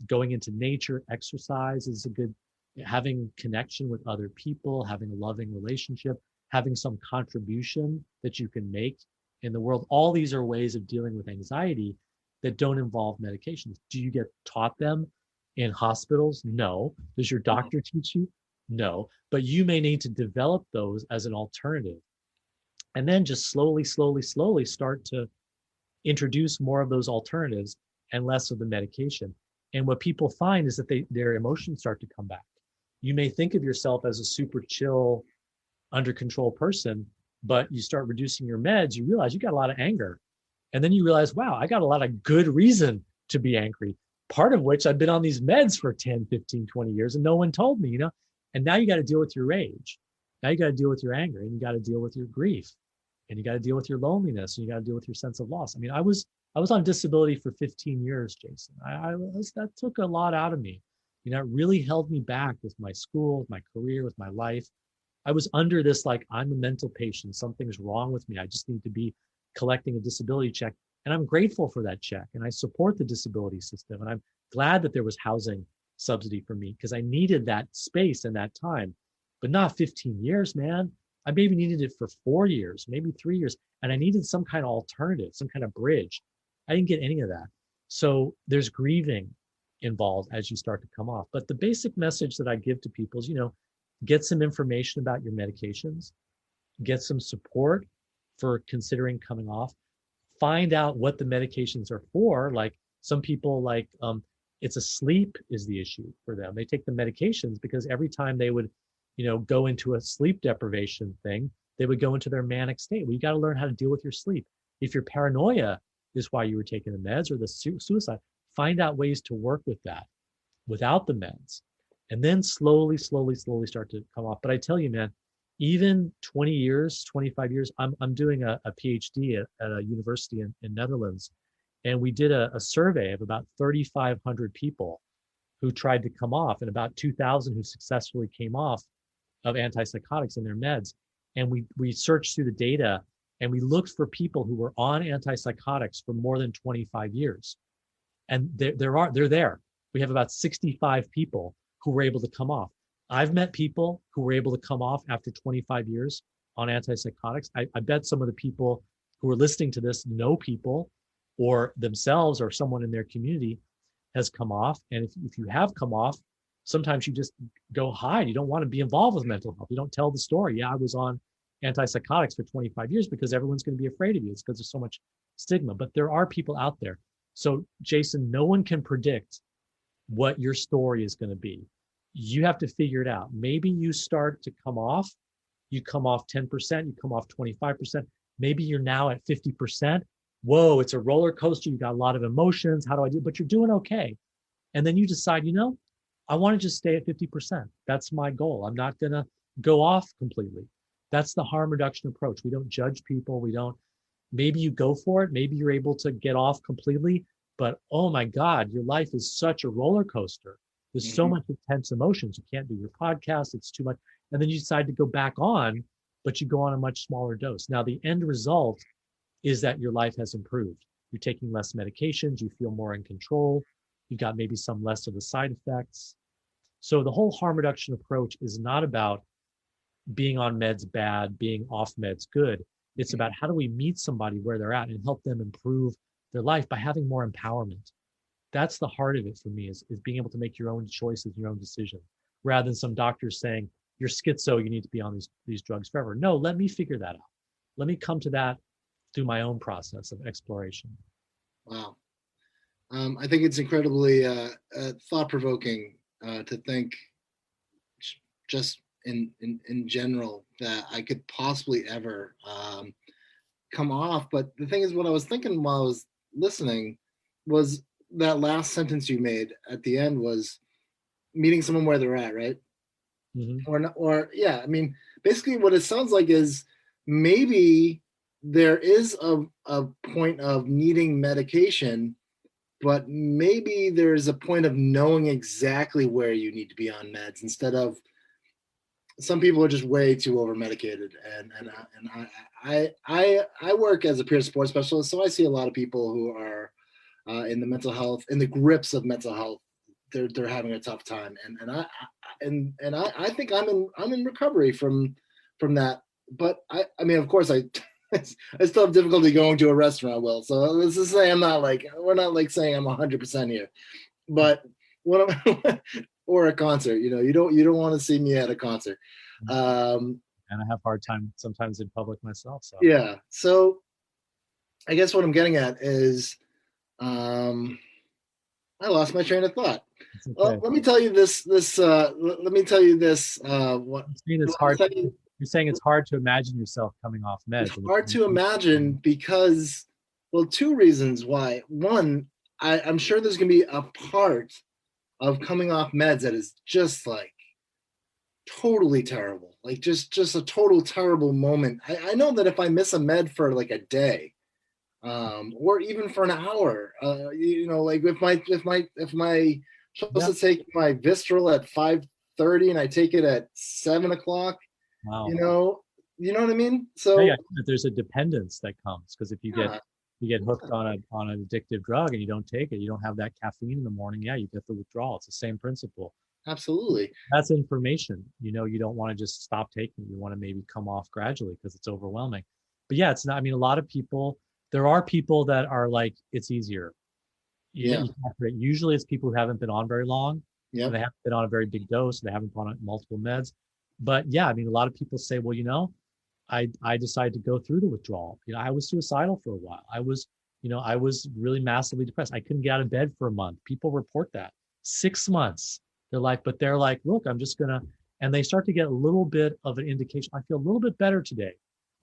Going into nature, exercise is a good, having connection with other people, having a loving relationship, having some contribution that you can make in the world. All these are ways of dealing with anxiety that don't involve medications. Do you get taught them in hospitals? No. Does your doctor teach you? No. But you may need to develop those as an alternative. And then just slowly start to introduce more of those alternatives and less of the medication. And what people find is that their emotions start to come back. You may think of yourself as a super chill, under control person, but you start reducing your meds, you realize you got a lot of anger. And then you realize, wow, I got a lot of good reason to be angry. Part of which I've been on these meds for 10, 15, 20 years and no one told me, and now you got to deal with your rage. Now you got to deal with your anger, and you got to deal with your grief, and you got to deal with your loneliness, and you got to deal with your sense of loss. I mean, I was on disability for 15 years, Jason. That took a lot out of me. It really held me back with my school, with my career, with my life. I was under this, I'm a mental patient. Something's wrong with me. I just need to be collecting a disability check. And I'm grateful for that check. And I support the disability system. And I'm glad that there was housing subsidy for me, because I needed that space and that time, but not 15 years, man. I maybe needed it for 4 years, maybe 3 years. And I needed some kind of alternative, some kind of bridge. I didn't get any of that. So there's grieving involved as you start to come off. But the basic message that I give to people is, get some information about your medications, get some support for considering coming off, find out what the medications are for. Like some people, it's a sleep is the issue for them. They take the medications because every time they would, go into a sleep deprivation thing, they would go into their manic state. Well, you got to learn how to deal with your sleep. If your paranoia is why you were taking the meds, or the suicide, find out ways to work with that without the meds. And then slowly start to come off. But I tell you, man, even 20 years, 25 years, I'm doing a PhD at a university in Netherlands. And we did a survey of about 3,500 people who tried to come off, and about 2,000 who successfully came off of antipsychotics and their meds. And we searched through the data, and we looked for people who were on antipsychotics for more than 25 years. And they're there. We have about 65 people who were able to come off. I've met people who were able to come off after 25 years on antipsychotics. I bet some of the people who are listening to this know people, or themselves or someone in their community has come off. And if you have come off, sometimes you just go hide. You don't want to be involved with mental health. You don't tell the story. Yeah, I was on antipsychotics for 25 years, because everyone's going to be afraid of you. It's because there's so much stigma. But there are people out there. So Jason, no one can predict what your story is going to be. You have to figure it out. Maybe you start to come off, you come off 10%, you come off 25%. Maybe you're now at 50%. Whoa, it's a roller coaster. You got a lot of emotions. How do I do? But you're doing okay. And then you decide, I want to just stay at 50%. That's my goal. I'm not going to go off completely. That's the harm reduction approach. We don't judge people. Maybe you go for it. Maybe you're able to get off completely, but oh my God, your life is such a roller coaster. There's so much intense emotions. You can't do your podcast. It's too much. And then you decide to go back on, but you go on a much smaller dose. Now, the end result is that your life has improved. You're taking less medications. You feel more in control. You've got maybe some less of the side effects. So the whole harm reduction approach is not about being on meds bad, being off meds good. It's about how do we meet somebody where they're at and help them improve their life by having more empowerment. That's the heart of it for me, is being able to make your own choices, your own decisions, rather than some doctors saying, you're schizo, you need to be on these drugs forever. No, let me figure that out. Let me come to that through my own process of exploration. Wow. I think it's incredibly thought-provoking to think just in general that I could possibly ever come off. But the thing is, what I was thinking while I was listening was that last sentence you made at the end was meeting someone where they're at, right? Mm-hmm. Or yeah, I mean, basically what it sounds like is maybe there is a point of needing medication, but maybe there's a point of knowing exactly where you need to be on meds, instead of some people are just way too over medicated. And I work as a peer support specialist, so I see a lot of people who are in the mental health, in the grips of mental health. They're having a tough time, and I think I'm in recovery from that. But I mean, of course, I still have difficulty going to a restaurant. Well, so let's just say we're not like saying I'm 100% here, but or a concert, you don't want to see me at a concert. And I have a hard time sometimes in public myself. So yeah. So I guess what I'm getting at is, I lost my train of thought. Okay. Well, let me tell you this. Let me tell you this. What it's hard. You're saying it's hard to imagine yourself coming off meds. It's hard to imagine because, well, two reasons why. One, I'm sure there's going to be a part of coming off meds that is just like totally terrible, like just a total terrible moment. I know that if I miss a med for like a day, or even for an hour, like if my supposed to take my Vistral at 5:30 and I take it at 7 o'clock. Wow. You know what I mean? So yeah, there's a dependence that comes, because if you get hooked on an addictive drug and you don't take it, you don't have that caffeine in the morning. Yeah, you get the withdrawal. It's the same principle. Absolutely. That's information. You don't want to just stop taking it. You want to maybe come off gradually because it's overwhelming. But yeah, it's not. I mean, a lot of people. There are people that are like, it's easier. Usually it's people who haven't been on very long. Yeah. They haven't been on a very big dose. They haven't been on multiple meds. But yeah, I mean, a lot of people say, well, I decided to go through the withdrawal. I was suicidal for a while. I was really massively depressed. I couldn't get out of bed for a month. People report that 6 months. They're like, look, I'm just gonna, and they start to get a little bit of an indication. I feel a little bit better today.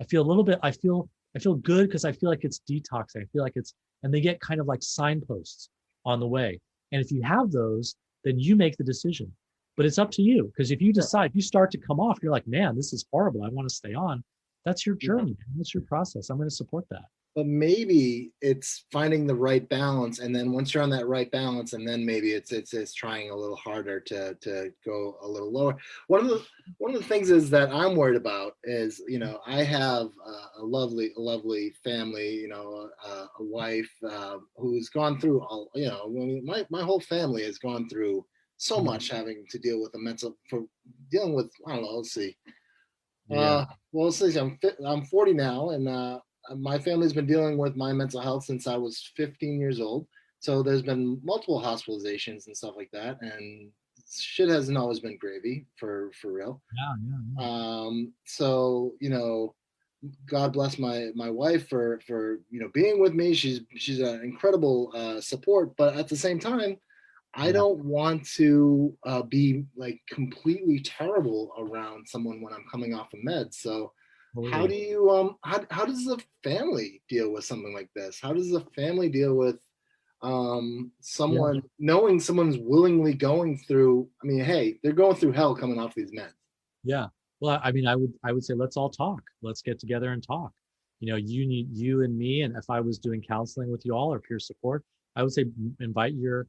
I feel good because I feel like it's detoxing. I feel like and they get kind of like signposts on the way. And if you have those, then you make the decision. But it's up to you, because if you decide, you start to come off, you're like, man, this is horrible, I want to stay on. That's your journey. That's your process. I'm going to support that. But maybe it's finding the right balance, and then once you're on that right balance, and then maybe it's trying a little harder to go a little lower. One of the things is that I'm worried about is, I have a lovely family, a wife who's gone through all, my whole family has gone through so much, having to deal with dealing with, I don't know, let's see. Yeah. Well, let's see, I'm 40 now, and my family's been dealing with my mental health since I was 15 years old. So there's been multiple hospitalizations and stuff like that. And shit hasn't always been gravy for real. Yeah. So, God bless my wife for being with me. She's an incredible support, but at the same time, I don't want to be like completely terrible around someone when I'm coming off of meds. So how do you how does the family deal with something like this? How does the family deal with someone knowing someone's willingly going through, I mean, hey, they're going through hell coming off these meds. Yeah. Well, I mean, I would say, let's all talk. Let's get together and talk. You and me, and if I was doing counseling with you all or peer support, I would say invite your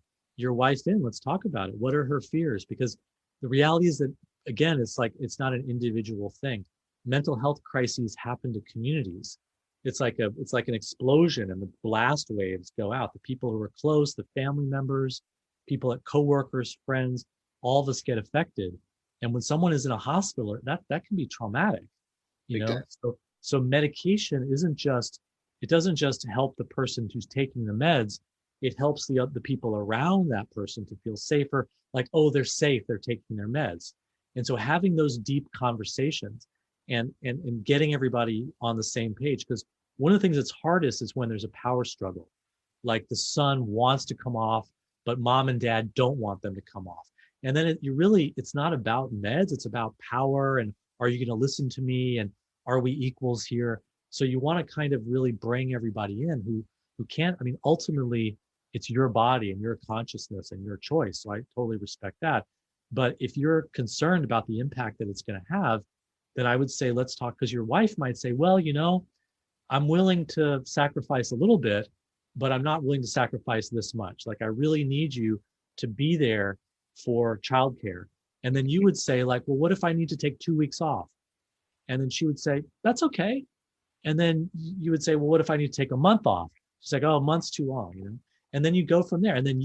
wife in. Let's talk about it. What are her fears? Because the reality is that, again, it's not an individual thing. Mental health crises happen to communities. It's like an explosion, and the blast waves go out. The people who are close, the family members, people at coworkers, friends, all of us get affected. And when someone is in a hospital, that can be traumatic, So medication doesn't just help the person who's taking the meds. It helps the people around that person to feel safer, like, oh, they're safe, they're taking their meds. And so having those deep conversations and getting everybody on the same page, because one of the things that's hardest is when there's a power struggle, like the son wants to come off, but mom and dad don't want them to come off. And then it's not about meds, it's about power, and are you going to listen to me, and are we equals here? So you want to kind of really bring everybody in who can't, I mean, ultimately it's your body and your consciousness and your choice. So I totally respect that. But if you're concerned about the impact that it's going to have, then I would say, let's talk, because your wife might say, well, I'm willing to sacrifice a little bit, but I'm not willing to sacrifice this much. Like, I really need you to be there for childcare. And then you would say, like, well, what if I need to take 2 weeks off? And then she would say, that's okay. And then you would say, well, what if I need to take a month off? She's like, oh, a month's too long, And then you go from there. And then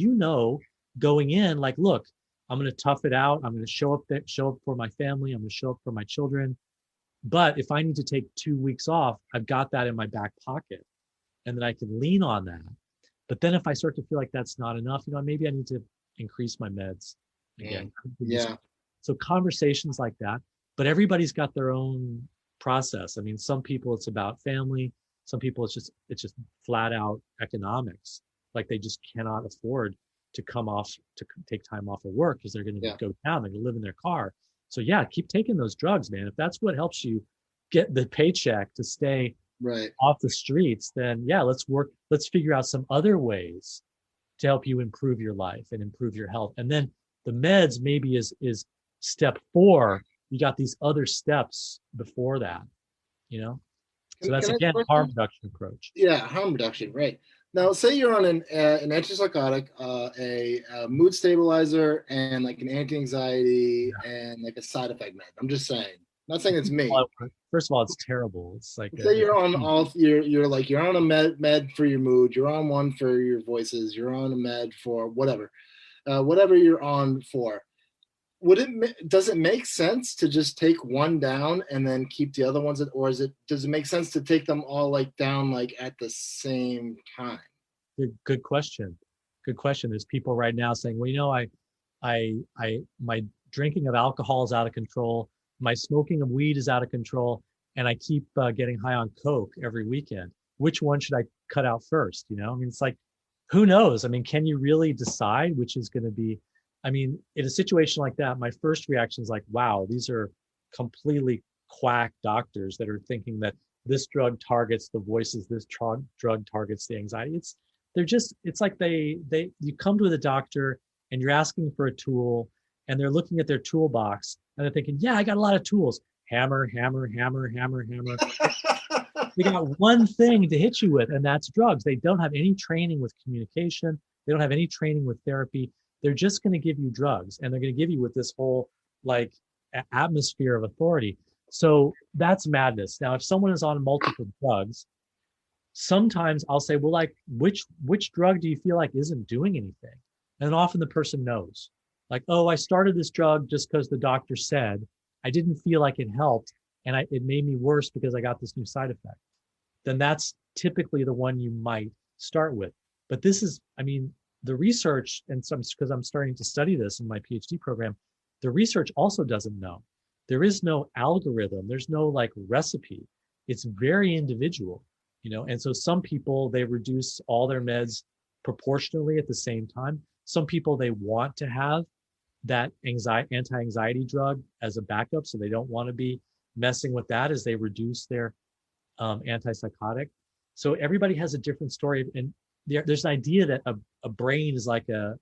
going in, like, look, I'm going to tough it out. I'm going to show up for my family. I'm going to show up for my children. But if I need to take 2 weeks off, I've got that in my back pocket, and then I can lean on that. But then if I start to feel like that's not enough, maybe I need to increase my meds again. Yeah. So conversations like that, but everybody's got their own process. I mean, some people it's about family. Some people it's just flat out economics. Like, they just cannot afford to take time off of work because they're going to go down. They're going to live in their car. So yeah, keep taking those drugs, man. If that's what helps you get the paycheck to stay off the streets, then yeah, let's figure out some other ways to help you improve your life and improve your health. And then the meds maybe is step 4. You got these other steps before that, So that's, again, harm reduction approach. Yeah, harm reduction, right. Now, say you're on an antipsychotic, a mood stabilizer, and like an anti-anxiety and like a side effect med. I'm just saying. I'm not saying it's me. First of all, it's terrible. It's like, say you're on you're on a med for your mood. You're on one for your voices. You're on a med for whatever you're on for. Does it make sense to just take one down and then keep the other ones, or does it make sense to take them all like down like at the same time? Good question. There's people right now saying, well, my drinking of alcohol is out of control, my smoking of weed is out of control, and I keep getting high on coke every weekend. Which one should I cut out first? I mean, it's like, who knows? I mean, can you really decide which is going to be? I mean, in a situation like that, my first reaction is like, wow, these are completely quack doctors that are thinking that this drug targets the voices, this drug targets the anxiety. It's like you come to the doctor and you're asking for a tool, and they're looking at their toolbox and they're thinking, yeah, I got a lot of tools. Hammer, hammer, hammer, hammer, hammer. They got one thing to hit you with, and that's drugs. They don't have any training with communication. They don't have any training with therapy. They're just going to give you drugs, and they're going to give you with this whole like atmosphere of authority. So that's madness. Now, if someone is on multiple drugs, sometimes I'll say, well, like, which drug do you feel like isn't doing anything? And often the person knows, like, oh, I started this drug just because the doctor said. I didn't feel like it helped, and it made me worse because I got this new side effect. Then that's typically the one you might start with. But this is, I mean, the research, and some, because I'm starting to study this in my PhD program, the research also doesn't know. There is no algorithm. There's no like recipe. it's very individual, and so some people, they reduce all their meds proportionally at the same time. Some people, they want to have that anti-anxiety drug as a backup, so they don't want to be messing with that as they reduce their antipsychotic. So everybody has a different story, and there's an idea that a brain is like a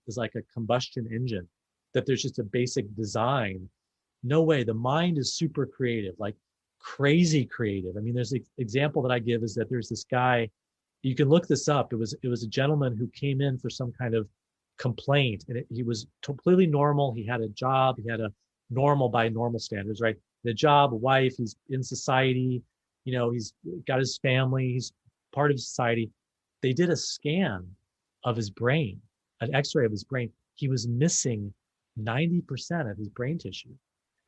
combustion engine, that there's just a basic design. No way. The mind is super creative, like crazy creative. I mean, there's an example that I give is that there's this guy, you can look this up. It was a gentleman who came in for some kind of complaint, and he was completely normal. He had a job. He had a normal by normal standards, right? The job, a wife, he's in society, he's got his family, he's part of society. They did a scan of his brain, an x-ray of his brain. He was missing 90% of his brain tissue.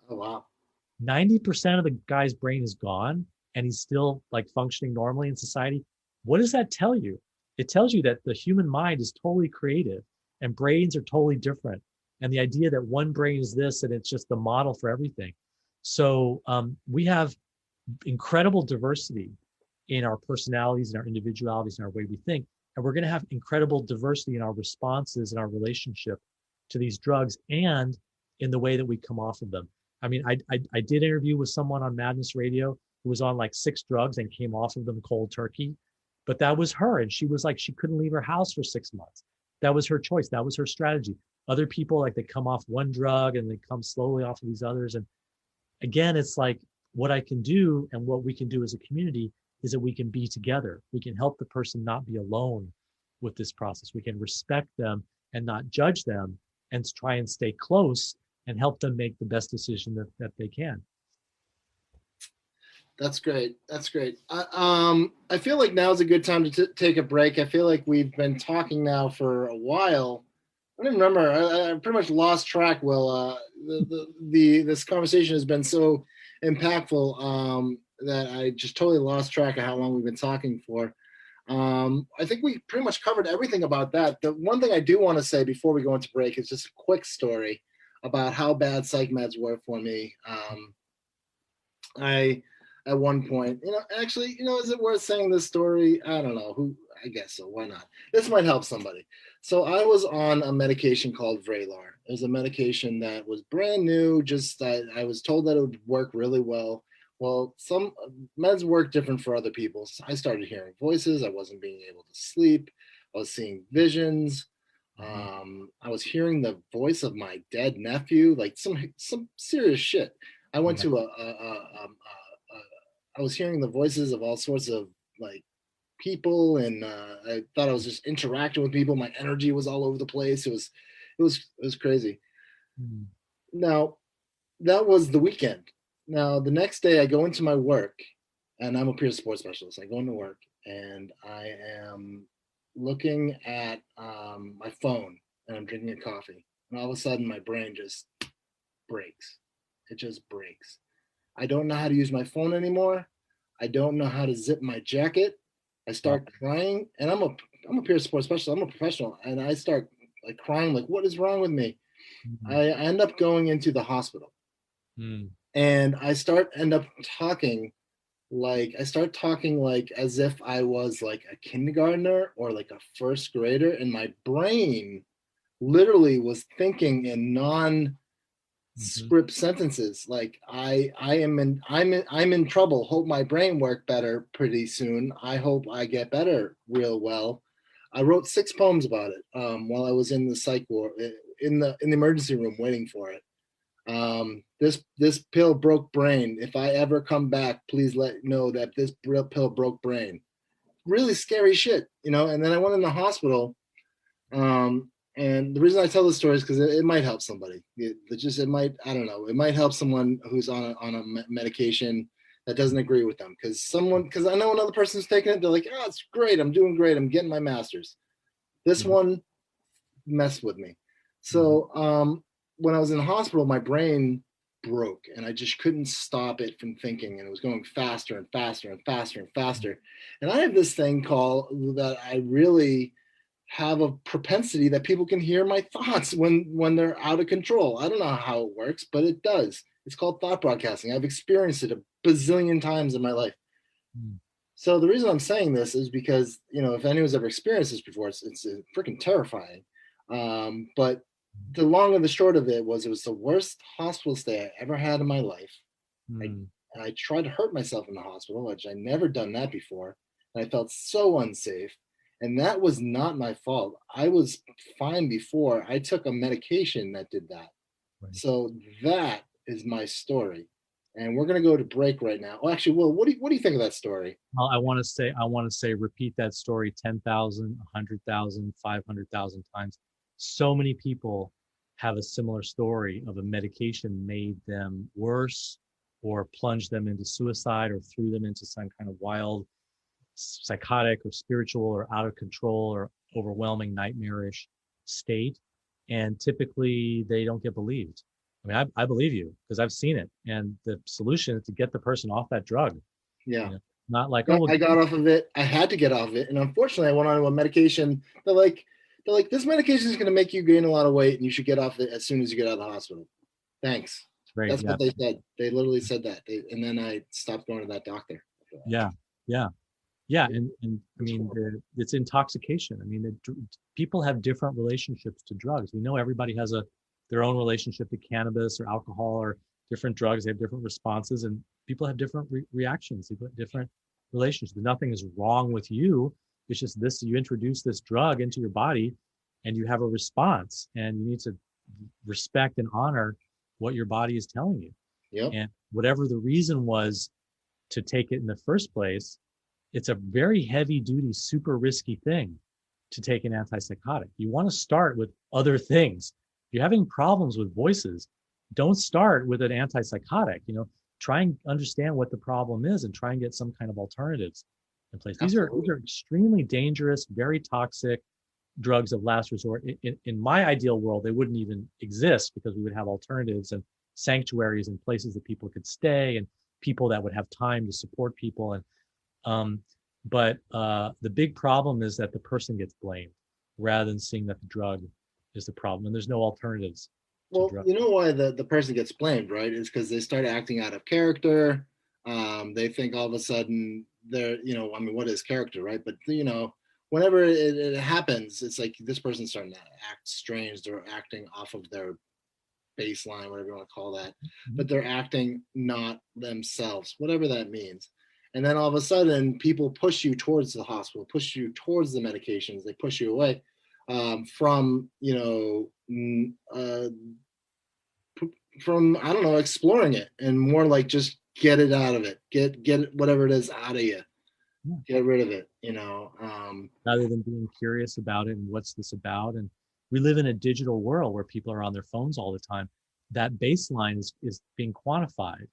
Oh, wow. 90% of the guy's brain is gone, and he's still like functioning normally in society. What does that tell you? It tells you that the human mind is totally creative and brains are totally different. And the idea that one brain is this and it's just the model for everything. So we have incredible diversity in our personalities and our individualities and our way we think. And we're going to have incredible diversity in our responses and our relationship to these drugs and in the way that we come off of them. I mean, I did interview with someone on Madness Radio who was on like 6 drugs and came off of them cold turkey. But that was her. And she was like, she couldn't leave her house for 6 months. That was her choice. That was her strategy. Other people, like, they come off one drug and they come slowly off of these others. And again, it's like what I can do and what we can do as a community is that we can be together. We can help the person not be alone with this process. We can respect them and not judge them and try and stay close and help them make the best decision that they can. That's great. That's great. I feel like now is a good time to take a break. I feel like we've been talking now for a while. I don't remember. I pretty much lost track. Will, this conversation has been so impactful that I just totally lost track of how long we've been talking for. I think we pretty much covered everything about that. The one thing I do want to say before we go into break is just a quick story about how bad psych meds were for me. At one point, actually, is it worth saying this story? I don't know. I guess so. Why not? This might help somebody. So I was on a medication called Vraylar. It was a medication that was brand new. Just I was told that it would work really well. Well, some meds work different for other people. So I started hearing voices. I wasn't being able to sleep. I was seeing visions. I was hearing the voice of my dead nephew, like some serious shit. I went to I was hearing the voices of all sorts of like people, and I thought I was just interacting with people. My energy was all over the place. It was crazy. Now, that was the weekend. Now, the next day I go into my work, and I'm a peer support specialist. I go into work and I am looking at my phone, and I'm drinking a coffee, and all of a sudden my brain just breaks. It just breaks. I don't know how to use my phone anymore. I don't know how to zip my jacket. I start crying, and I'm a peer support specialist. I'm a professional, and I start like crying, like, what is wrong with me? I end up going into the hospital, and I end up talking like as if I was like a kindergartner or like a first grader, and my brain literally was thinking in non-script sentences like I'm in trouble. Hope my brain work better pretty soon. I hope I get better real well. I wrote 6 poems about it while I was in the psych ward, in the emergency room waiting for it. This pill broke brain. If I ever come back, please let know that this pill broke brain. Really scary shit, And then I went in the hospital. And the reason I tell this story is because it might help somebody. It might help someone who's on a medication that doesn't agree with them. Because I know another person's taking it. They're like, oh, it's great. I'm doing great. I'm getting my master's. This one messed with me. So when I was in the hospital, my brain broke, and I just couldn't stop it from thinking. And it was going faster and faster and faster and faster. And I have this thing called that I really have a propensity that people can hear my thoughts when they're out of control. I don't know how it works, but it does. It's called thought broadcasting. I've experienced it a bazillion times in my life. Mm. So the reason I'm saying this is because, if anyone's ever experienced this before, it's freaking terrifying. But the long and the short of it was the worst hospital stay I ever had in my life. Mm. I tried to hurt myself in the hospital, which I never done that before. And I felt so unsafe. And that was not my fault. I was fine before. I took a medication that did that. Right. So that is my story. And we're going to go to break right now. Oh, actually, Will, what do you think of that story? Well, I want to say, repeat that story 10,000, 100,000, 500,000 times. So many people have a similar story of a medication made them worse or plunged them into suicide or threw them into some kind of wild psychotic or spiritual or out of control or overwhelming nightmarish state. And typically they don't get believed. I mean, I believe you because I've seen it. And the solution is to get the person off that drug. Yeah. Not like, I got off of it. I had to get off of it. And unfortunately, I went on to a medication. They're like, this medication is going to make you gain a lot of weight and you should get off it as soon as you get out of the hospital. Thanks. Right, That's what they said. They literally said that. And then I stopped going to that doctor. Yeah. And I mean, it's intoxication. I mean, people have different relationships to drugs. We know everybody has their own relationship to cannabis or alcohol or different drugs. They have different responses and people have different reactions. They have different relationships. Nothing is wrong with you. It's just this, you introduce this drug into your body and you have a response and you need to respect and honor what your body is telling you. Yep. And whatever the reason was to take it in the first place, it's a very heavy duty, super risky thing to take an antipsychotic. You want to start with other things. If you're having problems with voices, don't start with an antipsychotic. Try and understand what the problem is and try and get some kind of alternatives in place. These are extremely dangerous, very toxic drugs of last resort. In my ideal world, they wouldn't even exist because we would have alternatives and sanctuaries and places that people could stay and people that would have time to support people. But the big problem is that the person gets blamed rather than seeing that the drug is the problem and there's no alternatives. Well, you know why the person gets blamed, right? Is because they start acting out of character. They think all of a sudden they're, what is character, right? But, whenever it happens, it's like this person's starting to act strange. They're acting off of their baseline, whatever you want to call that. Mm-hmm. But they're acting not themselves, whatever that means. And then all of a sudden, people push you towards the hospital, push you towards the medications. They push you away from, from, I don't know, exploring it and more like just get it out of it. Get whatever it is out of you. Yeah. Get rid of it, rather than being curious about it and what's this about. And we live in a digital world where people are on their phones all the time. That baseline is being quantified.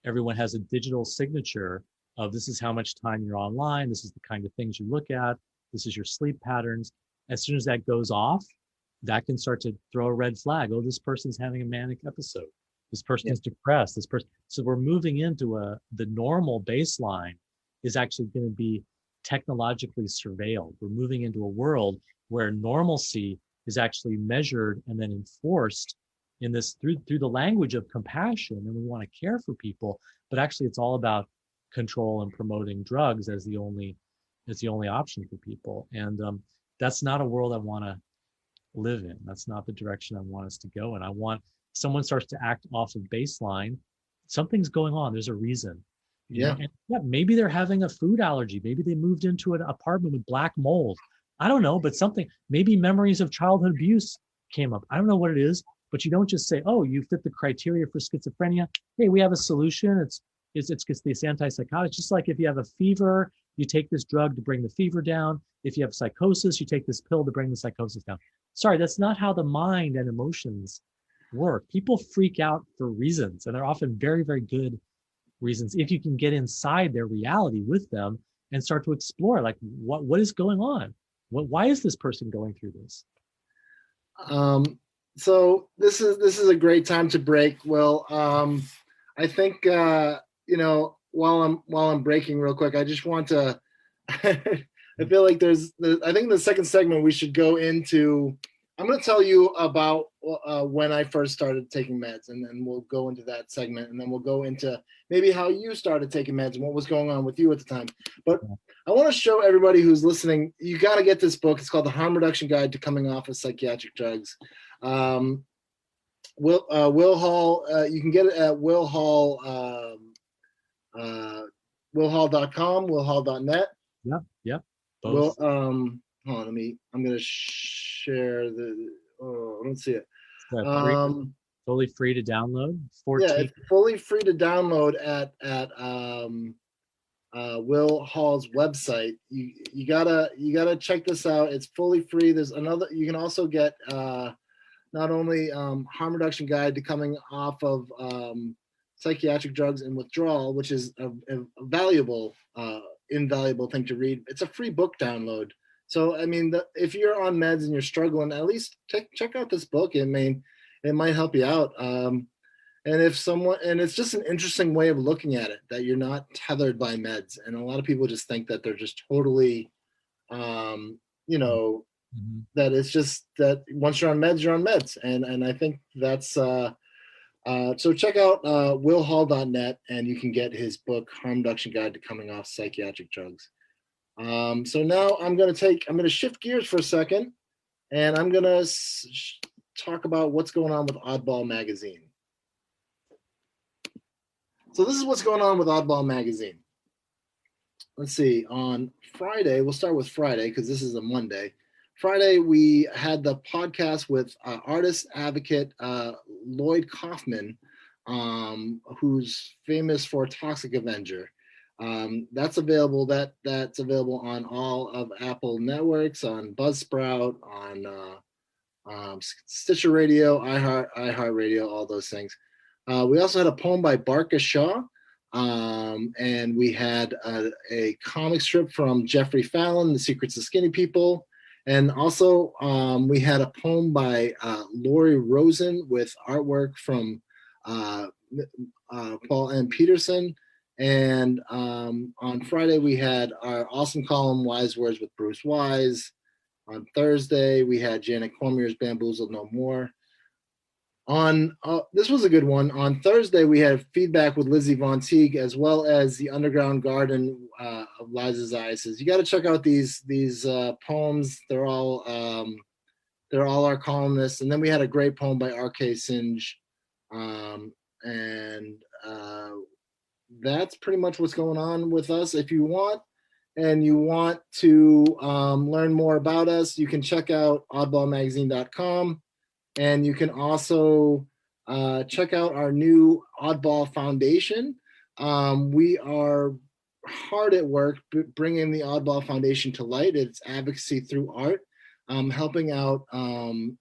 Everyone has a digital signature of this is how much time you're online. This is the kind of things you look at. This is your sleep patterns. As soon as that goes off, that can start to throw a red flag. Oh, this person's having a manic episode. This person is depressed. This person. So we're moving into the normal baseline is actually going to be technologically surveilled. We're moving into a world where normalcy is actually measured and then enforced in this through the language of compassion. And we want to care for people, but actually it's all about control and promoting drugs as the only option for people. And that's not a world I want to live in. That's not the direction I want us to go in. I want someone starts to act off of baseline. Something's going on. There's a reason. You know? And maybe they're having a food allergy. Maybe they moved into an apartment with black mold. I don't know, but something, maybe memories of childhood abuse came up. I don't know what it is, but you don't just say, oh, you fit the criteria for schizophrenia. Hey, we have a solution. It's this antipsychotic. Just like if you have a fever, you take this drug to bring the fever down. If you have psychosis, you take this pill to bring the psychosis down. Sorry, that's not how the mind and emotions work. People freak out for reasons, and they're often very, very good reasons if you can get inside their reality with them and start to explore, like, what is going on? Why is this person going through this? So this is a great time to break. Well, I think while I'm breaking real quick, I just want to. I feel like I think the second segment we should go into I'm going to tell you about when I first started taking meds, and then we'll go into that segment, and then we'll go into maybe how you started taking meds and what was going on with you at the time. But I want to show everybody who's listening, you got to get this book. It's called The Harm Reduction Guide to Coming Off of Psychiatric Drugs. Will Hall, you can get it at willhall.com, willhall.net. Yeah. Both. Hold on, I'm going to share I don't see it. Fully free to download. 14. Yeah, it's fully free to download at Will Hall's website. You gotta check this out. It's fully free. There's another. You can also get not only Harm Reduction Guide to Coming Off of Psychiatric Drugs and Withdrawal, which is a valuable, invaluable thing to read. It's a free book download. So, I mean, if you're on meds and you're struggling, at least check out this book. I mean, it might help you out. And it's just an interesting way of looking at it, that you're not tethered by meds. And a lot of people just think that they're just totally, that it's just that once you're on meds, you're on meds. And I think that's, so check out willhall.net, and you can get his book, Harm Reduction Guide to Coming Off Psychiatric Drugs. So now I'm going to shift gears for a second, and I'm going to talk about what's going on with Oddball Magazine. So this is what's going on with Oddball Magazine. Let's see, on Friday, we'll start with Friday because this is a Monday. Friday, we had the podcast with artist advocate Lloyd Kaufman, who's famous for Toxic Avenger. That's available. That's available on all of Apple networks, on Buzzsprout, on Stitcher Radio, iHeartRadio, all those things. We also had a poem by Barka Shaw, and we had a comic strip from Jeffrey Fallon, The Secrets of Skinny People. And also, we had a poem by Lori Rosen with artwork from Paul M. Peterson. And on Friday, we had our awesome column, Wise Words with Bruce Wise. On Thursday, we had Janet Cormier's Bamboozled No More. This was a good one. On Thursday, we had feedback with Lizzie Von Teague, as well as The Underground Garden of Liza Zayas. You got to check out these poems. They're all our columnists. And then we had a great poem by R.K. Singe. That's pretty much what's going on with us. If you want to learn more about us, you can check out oddballmagazine.com. And you can also check out our new Oddball Foundation. We are hard at work bringing the Oddball Foundation to light. It's advocacy through art, helping out and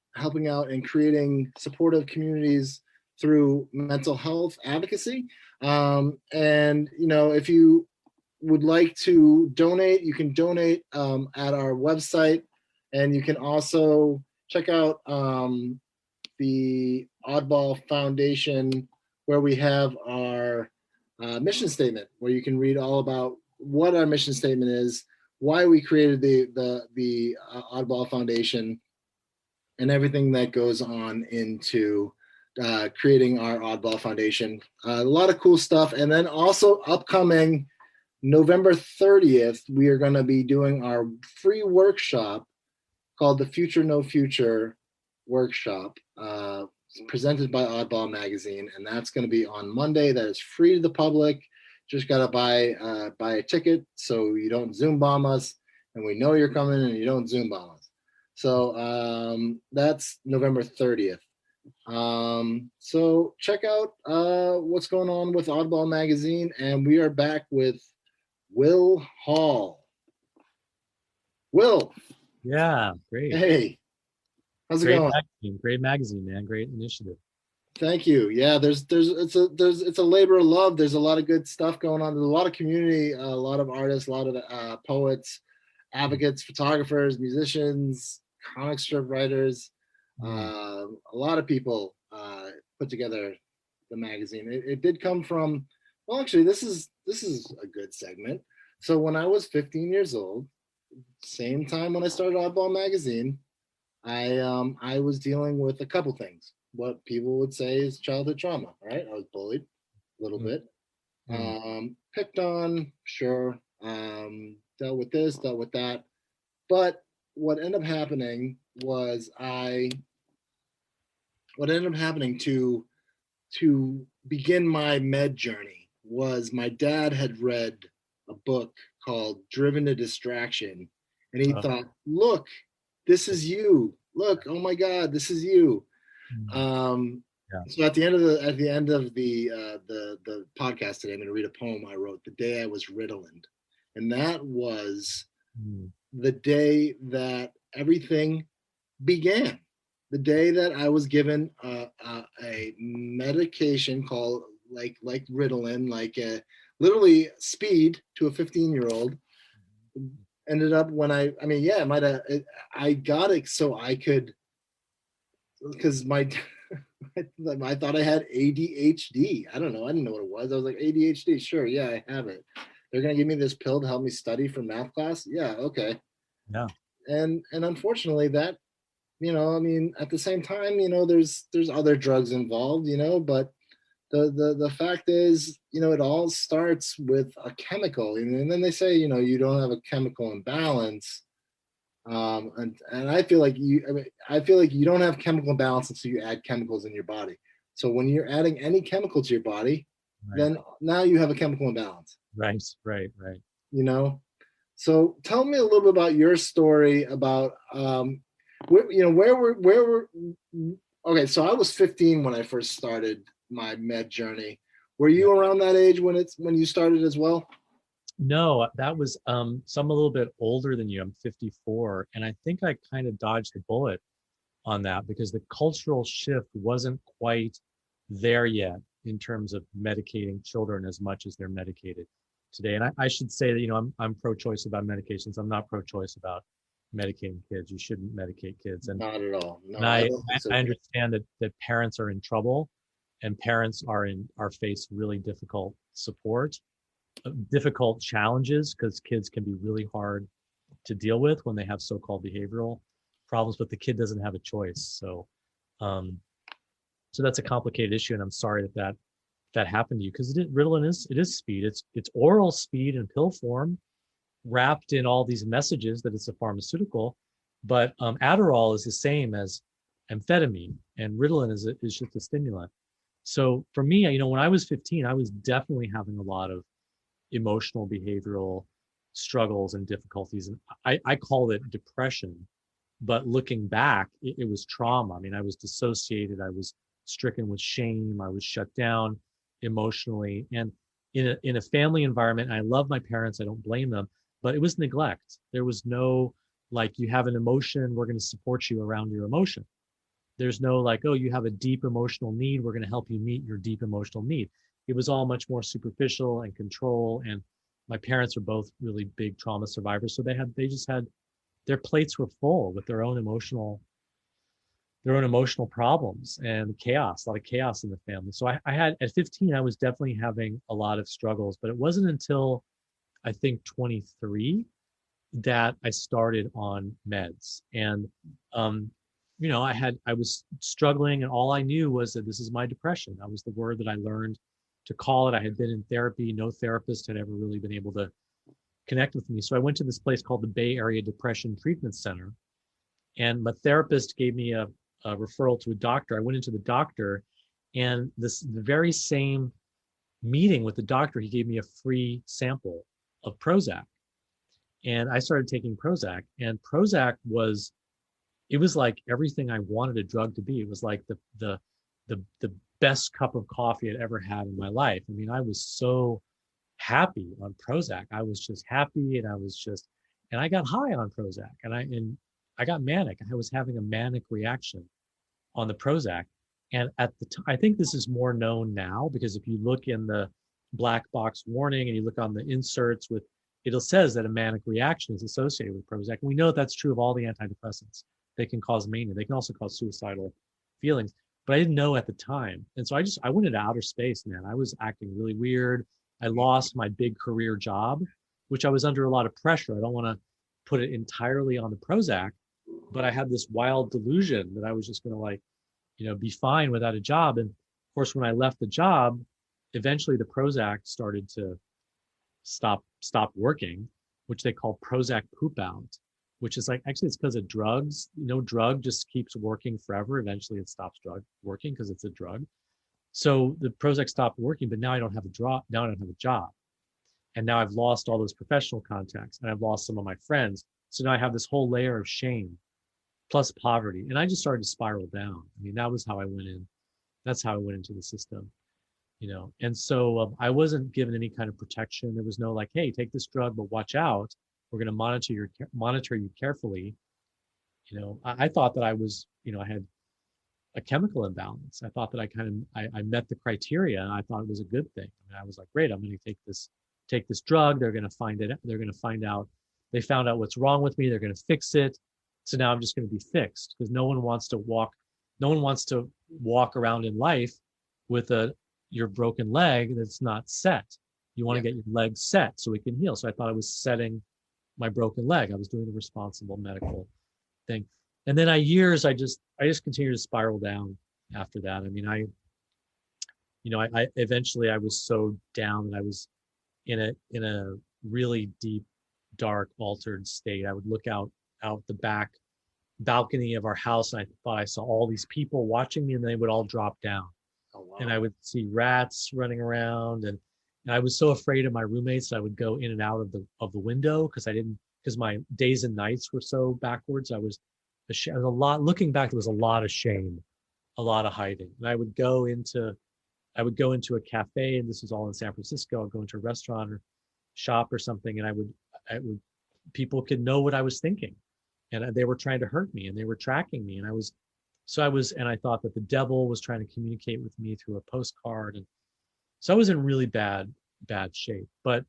creating supportive communities through mental health advocacy. And if you would like to donate, you can donate at our website, and you can also check out the Oddball Foundation, where we have our mission statement, where you can read all about what our mission statement is, why we created the Oddball Foundation, and everything that goes on into creating our Oddball Foundation. A lot of cool stuff. And then also upcoming November 30th, we are going to be doing our free workshop called the Future No Future workshop, presented by Oddball Magazine, and that's going to be on Monday. That is free to the public. Just got to buy a ticket so you don't Zoom bomb us, and we know you're coming and you don't Zoom bomb us. So that's November 30th. So check out what's going on with Oddball Magazine, and we are back with Will Hall. Will. Yeah, great. Hey. How's it going? Great magazine, man. Great initiative. Thank you. Yeah, it's a labor of love. There's a lot of good stuff going on. There's a lot of community, a lot of artists, a lot of poets, advocates, photographers, musicians, comic strip writers. A lot of people put together the magazine. It did come from. Well, actually, this is a good segment. So when I was 15 years old, same time when I started Oddball Magazine, I was dealing with a couple things. What people would say is childhood trauma, right? I was bullied a little bit, picked on, sure, dealt with this, dealt with that. But what ended up happening was what ended up happening to begin my med journey was my dad had read a book called Driven to Distraction, and he thought, look, this is you. Look, oh my God, this is you. So at the end of the podcast today, I'm going to read a poem I wrote the day I was Ritalin, and that was the day that everything began. The day that I was given a medication called like Ritalin, literally speed to a 15-year-old. Ended up when I got it so I could, because I thought I had ADHD. I don't know. I didn't know what it was. I was like, ADHD, sure, yeah, I have it. They're gonna give me this pill to help me study for math class. Yeah, okay. Yeah. And unfortunately, that, at the same time, there's other drugs involved, but the fact is, it all starts with a chemical, and then they say, you don't have a chemical imbalance. And I feel like you don't have chemical imbalance until you add chemicals in your body. So when you're adding any chemical to your body, then now you have a chemical imbalance. Right. So tell me a little bit about your story about, okay, so I was 15 when I first started my med journey. Were you around that age when you started as well? No, that was so I'm a little bit older than you. I'm 54, and I think I kind of dodged the bullet on that because the cultural shift wasn't quite there yet in terms of medicating children as much as they're medicated today. And I should say that I'm pro-choice about medications. I'm not pro-choice about medicating kids. You shouldn't medicate kids. And not at all. No, and I understand that parents are in trouble, and parents are face really difficult support, difficult challenges, because kids can be really hard to deal with when they have so-called behavioral problems, but the kid doesn't have a choice. So that's a complicated issue, and I'm sorry that happened to you, because Ritalin is speed. It's oral speed in pill form, wrapped in all these messages that it's a pharmaceutical. But Adderall is the same as amphetamine, and Ritalin is just a stimulant. So for me, when I was 15, I was definitely having a lot of emotional, behavioral struggles and difficulties, and I called it depression. But looking back, it was trauma. I mean, I was dissociated. I was stricken with shame. I was shut down emotionally, and in a family environment. I love my parents. I don't blame them, but it was neglect. There was no you have an emotion, we're going to support you around your emotion. There's no oh, you have a deep emotional need, we're going to help you meet your deep emotional need. It was all much more superficial and control. And my parents were both really big trauma survivors, so they just had their plates were full with their own emotional problems and chaos, a lot of chaos in the family. So I had, at 15, I was definitely having a lot of struggles, but it wasn't until I think 23 that I started on meds. And, I was struggling, and all I knew was that this is my depression. That was the word that I learned to call it. I had been in therapy. No therapist had ever really been able to connect with me. So I went to this place called the Bay Area Depression Treatment Center, and my therapist gave me a referral to a doctor. I went into the doctor, and the very same meeting with the doctor, he gave me a free sample of Prozac. And I started taking Prozac, and Prozac was like everything I wanted a drug to be. It was like the best cup of coffee I'd ever had in my life. I mean, I was so happy on Prozac. I was just happy, and I got high on Prozac, and I got manic. I was having a manic reaction on the Prozac. And at the time, I think this is more known now, because if you look in the black box warning and you look on the inserts it says that a manic reaction is associated with Prozac. And we know that's true of all the antidepressants. They can cause mania. They can also cause suicidal feelings, but I didn't know at the time. And so I went into outer space, man. I was acting really weird. I lost my big career job, which I was under a lot of pressure. I don't want to put it entirely on the Prozac, but I had this wild delusion that I was just going to like, be fine without a job. And of course, when I left the job, eventually the Prozac started to stop working, which they call Prozac poop out, which is like, actually it's because of drugs. No drug just keeps working forever. Eventually it stops working because it's a drug. So the Prozac stopped working, but now I don't have now I don't have a job. And now I've lost all those professional contacts and I've lost some of my friends. So now I have this whole layer of shame plus poverty. And I just started to spiral down. I mean, that was how I went in. That's how I went into the system, And so I wasn't given any kind of protection. There was no like, hey, take this drug, but watch out. We're going to monitor you carefully. I thought that I was, I had a chemical imbalance. I thought that I met the criteria, and I thought it was a good thing. I mean, I was like, great, I'm going to take this drug. They're going to find it. They're going to find out. They found out what's wrong with me. They're going to fix it. So now I'm just going to be fixed, because no one wants to walk around in life with your broken leg that's not set. You want to get your leg set so it can heal. So I thought I was setting my broken leg. I was doing the responsible medical thing. And then I just continued to spiral down after that. I mean, I eventually I was so down that I was in a really deep, dark, altered state. I would look out the back balcony of our house, and I thought I saw all these people watching me, and they would all drop down. Oh, wow. And I would see rats running around, and I was so afraid of my roommates that I would go in and out of the window because my days and nights were so backwards. Looking back, there was a lot of shame, a lot of hiding. And I would go into a cafe, and this was all in San Francisco. I'd go into a restaurant or shop or something, and people could know what I was thinking, and they were trying to hurt me, and they were tracking me. And I thought that the devil was trying to communicate with me through a postcard. And so I was in really bad shape, but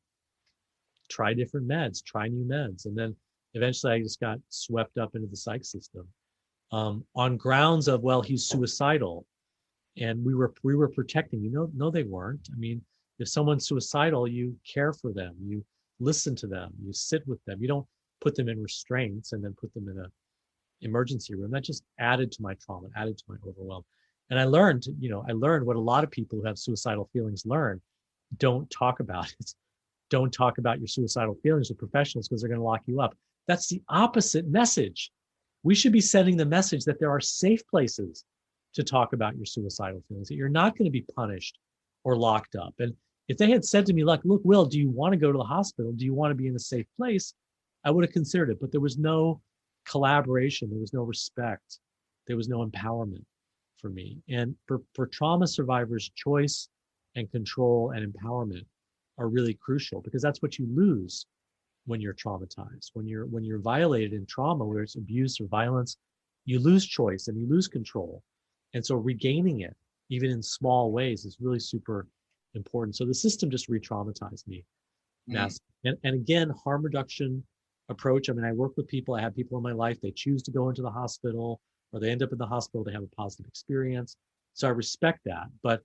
try different meds, try new meds. And then eventually I just got swept up into the psych system, on grounds of, well, he's suicidal. And we were protecting, no, they weren't. I mean, if someone's suicidal, you care for them, you listen to them, you sit with them, you don't put them in restraints and then put them in a emergency room. That just added to my trauma, added to my overwhelm. And I learned what a lot of people who have suicidal feelings learn: don't talk about it. Don't talk about your suicidal feelings with professionals, because they're going to lock you up. That's the opposite message. We should be sending the message that there are safe places to talk about your suicidal feelings, that you're not going to be punished or locked up. And if they had said to me, like, look, Will, do you want to go to the hospital? Do you want to be in a safe place? I would have considered it, but there was no collaboration. There was no respect. There was no empowerment for me. And for trauma survivors, choice and control and empowerment are really crucial, because that's what you lose when you're traumatized. When you're violated in trauma, whether it's abuse or violence, you lose choice and you lose control. And so regaining it, even in small ways, is really super important. So the system just re-traumatized me. And again, harm reduction approach. I mean, I work with people. I have people in my life, they choose to go into the hospital, or they end up in the hospital, they have a positive experience. So I respect that. But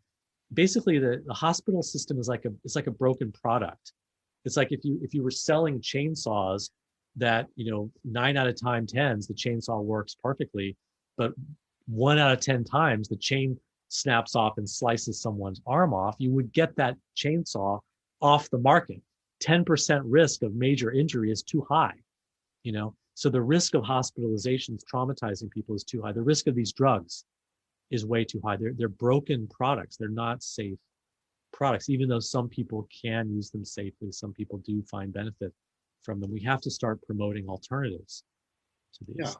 basically the hospital system is like a broken product. It's like if you were selling chainsaws that, 9 out of 10 times the chainsaw works perfectly, but 1 out of 10 times the chain snaps off and slices someone's arm off, you would get that chainsaw off the market. 10% risk of major injury is too high, So the risk of hospitalizations traumatizing people is too high. The risk of these drugs is way too high. They're broken products. They're not safe products, even though some people can use them safely. Some people do find benefit from them. We have to start promoting alternatives to these. Yeah.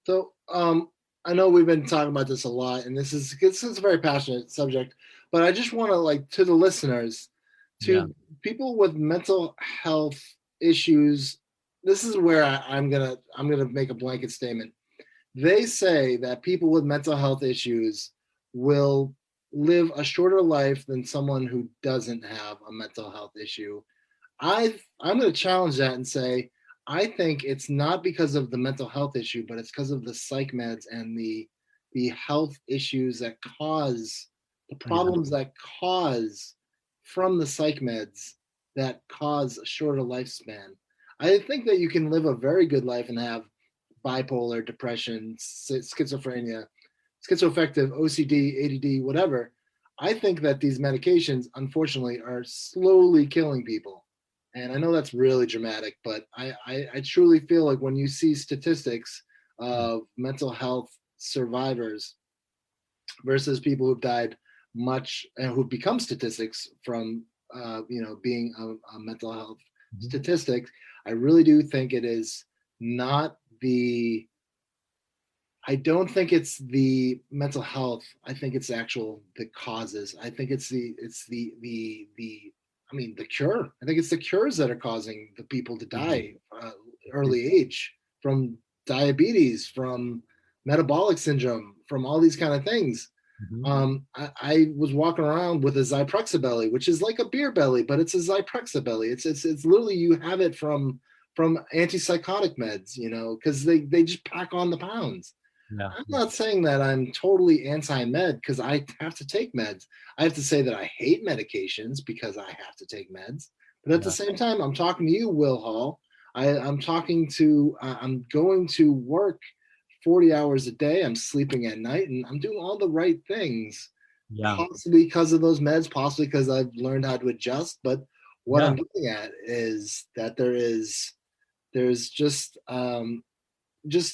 So I know we've been talking about this a lot, and this is a very passionate subject, but I just want to, to the listeners, to people with mental health issues, this is where I'm gonna make a blanket statement. They say that people with mental health issues will live a shorter life than someone who doesn't have a mental health issue. I'm going to challenge that and say, I think it's not because of the mental health issue, but it's because of the psych meds and the health issues that cause the problems that cause from the psych meds that cause a shorter lifespan. I think that you can live a very good life and have bipolar, depression, schizophrenia, schizoaffective, OCD, ADD, whatever. I think that these medications, unfortunately, are slowly killing people. And I know that's really dramatic, but I truly feel like when you see statistics of mental health survivors versus people who've died much and who've become statistics from being a mental health statistic, I really do think it is not the. I don't think it's the mental health. I think it's the causes. I think it's the cure. I think it's the cures that are causing the people to die early age from diabetes, from metabolic syndrome, from all these kind of things. I was walking around with a Zyprexa belly, which is like a beer belly, but it's a Zyprexa belly. It's literally, you have it from antipsychotic meds, because they just pack on the pounds. Yeah. I'm not saying that I'm totally anti-med because I have to take meds. I have to say that I hate medications because I have to take meds. But at the same time, I'm talking to you, Will Hall. I'm going to work 40 hours a day. I'm sleeping at night, and I'm doing all the right things. Yeah. Possibly because of those meds, possibly because I've learned how to adjust. But what I'm looking at is that there's just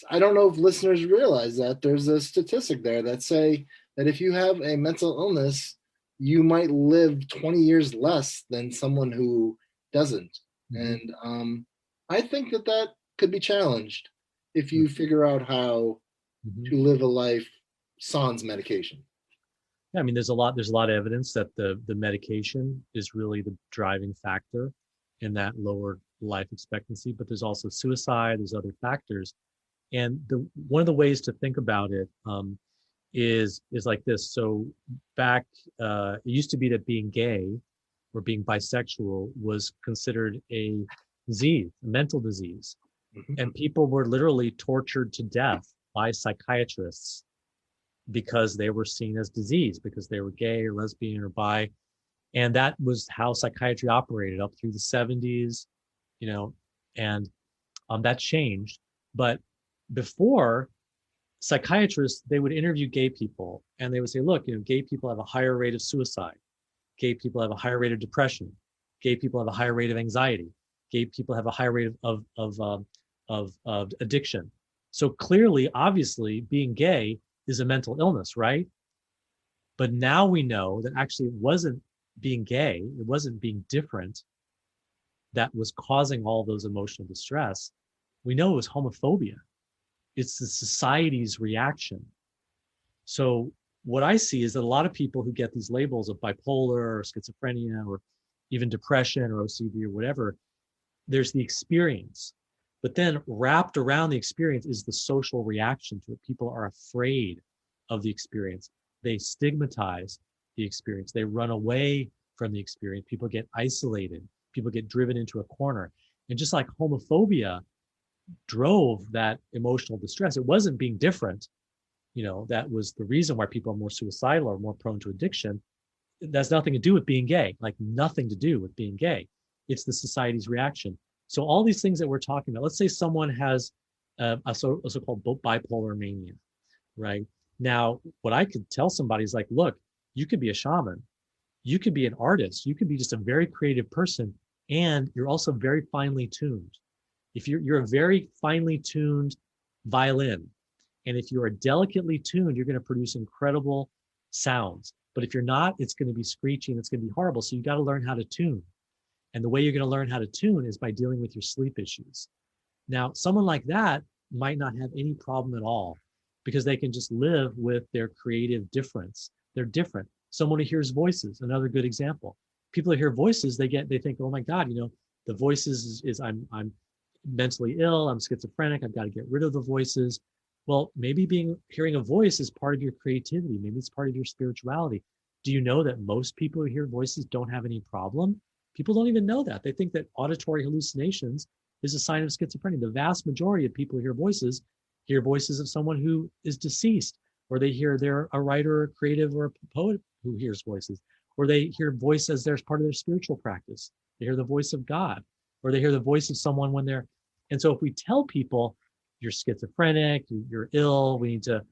I don't know if listeners realize that there's a statistic there that say that if you have a mental illness, you might live 20 years less than someone who doesn't. And I think that could be challenged if you figure out how to live a life sans medication. Yeah, I mean, there's a lot of evidence that the medication is really the driving factor in that lower life expectancy, but there's also suicide, there's other factors. And one of the ways to think about it is like this. So back, it used to be that being gay or being bisexual was considered a disease, a mental disease. And people were literally tortured to death by psychiatrists because they were seen as disease, because they were gay or lesbian or bi. And that was how psychiatry operated up through the 70s, and that changed. But before, psychiatrists, they would interview gay people and they would say, look, gay people have a higher rate of suicide. Gay people have a higher rate of depression. Gay people have a higher rate of anxiety. Gay people have a higher rate of addiction. So clearly, obviously, being gay is a mental illness, right? But now we know that actually it wasn't being gay, it wasn't being different that was causing all those emotional distress. We know it was homophobia. It's the society's reaction. So what I see is that a lot of people who get these labels of bipolar or schizophrenia or even depression or OCD or whatever, there's the experience. But then wrapped around the experience is the social reaction to it. People are afraid of the experience. They stigmatize the experience. They run away from the experience. People get isolated. People get driven into a corner. And just like homophobia drove that emotional distress, it wasn't being different. That was the reason why people are more suicidal or more prone to addiction. That's nothing to do with being gay, like nothing to do with being gay. It's the society's reaction. So all these things that we're talking about, let's say someone has a so-called bipolar mania, right? Now, what I could tell somebody is like, look, you could be a shaman. You could be an artist. You could be just a very creative person. And you're also very finely tuned. If you're a very finely tuned violin, and if you are delicately tuned, you're going to produce incredible sounds. But if you're not, it's going to be screechy and it's going to be horrible. So you got to learn how to tune. And the way you're going to learn how to tune is by dealing with your sleep issues. Now, someone like that might not have any problem at all because they can just live with their creative difference. They're different. Someone who hears voices, another good example. People who hear voices, they think, oh my God, the voices is I'm mentally ill, I'm schizophrenic, I've got to get rid of the voices. Well, maybe hearing a voice is part of your creativity. Maybe it's part of your spirituality. Do you know that most people who hear voices don't have any problem? People don't even know that. They think that auditory hallucinations is a sign of schizophrenia. The vast majority of people who hear voices of someone who is deceased, or they hear they're a writer, or a creative, or a poet who hears voices, or they hear voice as there's part of their spiritual practice. They hear the voice of God, or they hear the voice of someone when they're. And so if we tell people you're schizophrenic, you're ill, we need to,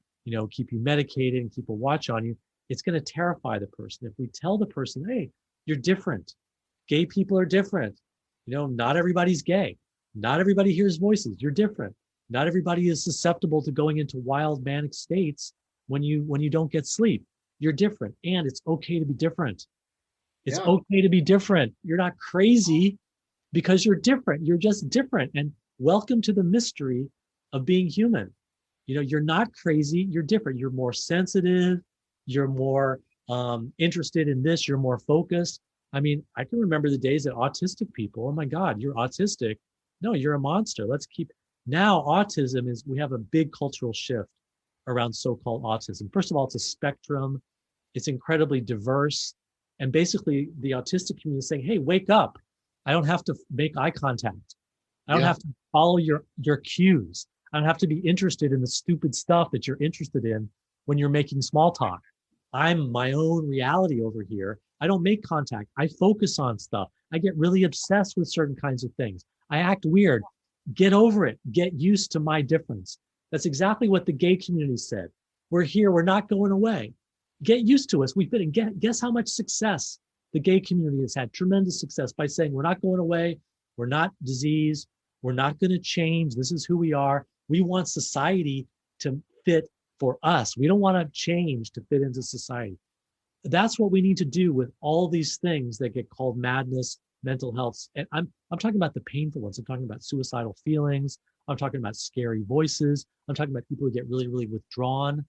keep you medicated and keep a watch on you, it's going to terrify the person. If we tell the person, hey, you're different. Gay people are different. Not everybody's gay. Not everybody hears voices. You're different. Not everybody is susceptible to going into wild manic states when you don't get sleep. You're different. And it's okay to be different. It's okay to be different. You're not crazy because you're different. You're just different. And welcome to the mystery of being human. You're not crazy. You're different. You're more sensitive. You're more interested in this. You're more focused. I mean, I can remember the days that autistic people, oh my God, you're autistic. No, you're a monster. Now autism we have a big cultural shift around so-called autism. First of all, it's a spectrum. It's incredibly diverse. And basically the autistic community is saying, hey, wake up. I don't have to make eye contact. I don't have to follow your cues. I don't have to be interested in the stupid stuff that you're interested in when you're making small talk. I'm my own reality over here. I don't make contact. I focus on stuff. I get really obsessed with certain kinds of things. I act weird. Get over it. Get used to my difference. That's exactly what the gay community said. We're here. We're not going away. Get used to us. We've been, and guess how much success the gay community has had? Tremendous success by saying we're not going away. We're not disease. We're not going to change. This is who we are. We want society to fit for us. We don't want to change to fit into society. That's what we need to do with all these things that get called madness, mental health. And I'm talking about the painful ones. I'm talking about suicidal feelings. I'm talking about scary voices. I'm talking about people who get really, really withdrawn.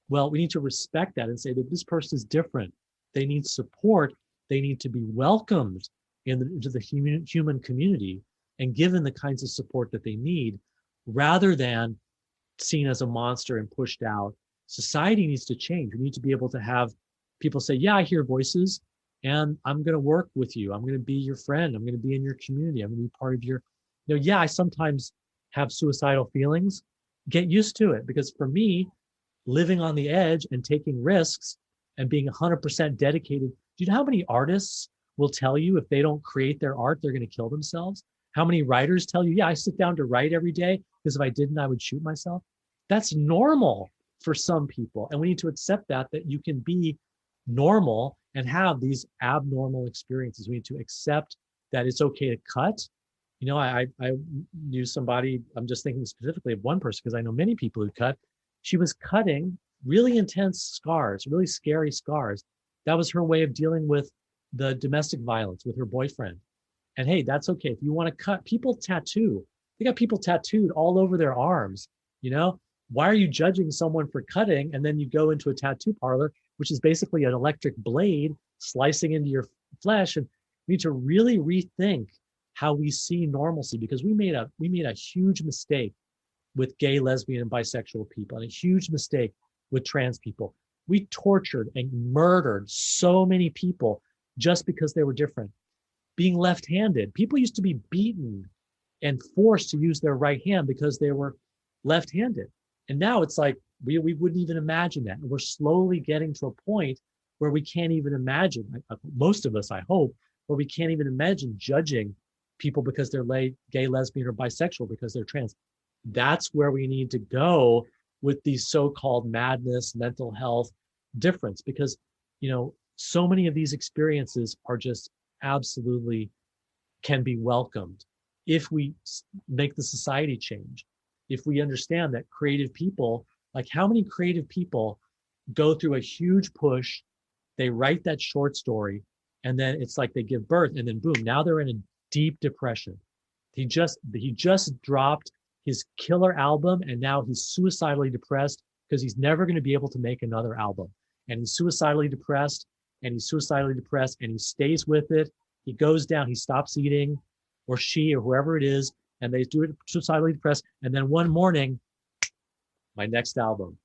Well, we need to respect that and say that this person is different. They need support. They need to be welcomed into the human community and given the kinds of support that they need, rather than seen as a monster and pushed out. Society needs to change. We need to be able to have people say, yeah, I hear voices and I'm going to work with you. I'm going to be your friend. I'm going to be in your community. I'm going to be part of your, I sometimes have suicidal feelings. Get used to it, because for me, living on the edge and taking risks and being 100% dedicated. Do you know how many artists will tell you if they don't create their art, they're going to kill themselves? How many writers tell you, yeah, I sit down to write every day because if I didn't, I would shoot myself? That's normal for some people. And we need to accept that you can be normal and have these abnormal experiences. We need to accept that it's okay to cut. I knew somebody, I'm just thinking specifically of one person because I know many people who cut. She was cutting really intense scars, really scary scars. That was her way of dealing with the domestic violence with her boyfriend. And hey, that's okay. If you want to cut, people tattoo. They got people tattooed all over their arms. Why are you judging someone for cutting? And then you go into a tattoo parlor, which is basically an electric blade slicing into your flesh. And we need to really rethink how we see normalcy, because we made a huge mistake with gay, lesbian, and bisexual people, and a huge mistake with trans people. We tortured and murdered so many people just because they were different. Being left-handed, people used to be beaten and forced to use their right hand because they were left-handed. And now it's like, we wouldn't even imagine that. And we're slowly getting to a point where we can't even imagine, most of us, I hope, where we can't even imagine judging people because they're gay, lesbian, or bisexual because they're trans. That's where we need to go with these so-called madness, mental health difference, because, so many of these experiences are just absolutely can be welcomed if we make the society change. If we understand that creative people, like how many creative people go through a huge push, they write that short story, and then it's like they give birth, and then boom, now they're in a deep depression. He just dropped his killer album, and now he's suicidally depressed because he's never going to be able to make another album. And he's suicidally depressed, and he's suicidally depressed, and he stays with it. He goes down, he stops eating, or she, or whoever it is, and they do it suicidally depressed. And then one morning, my next album.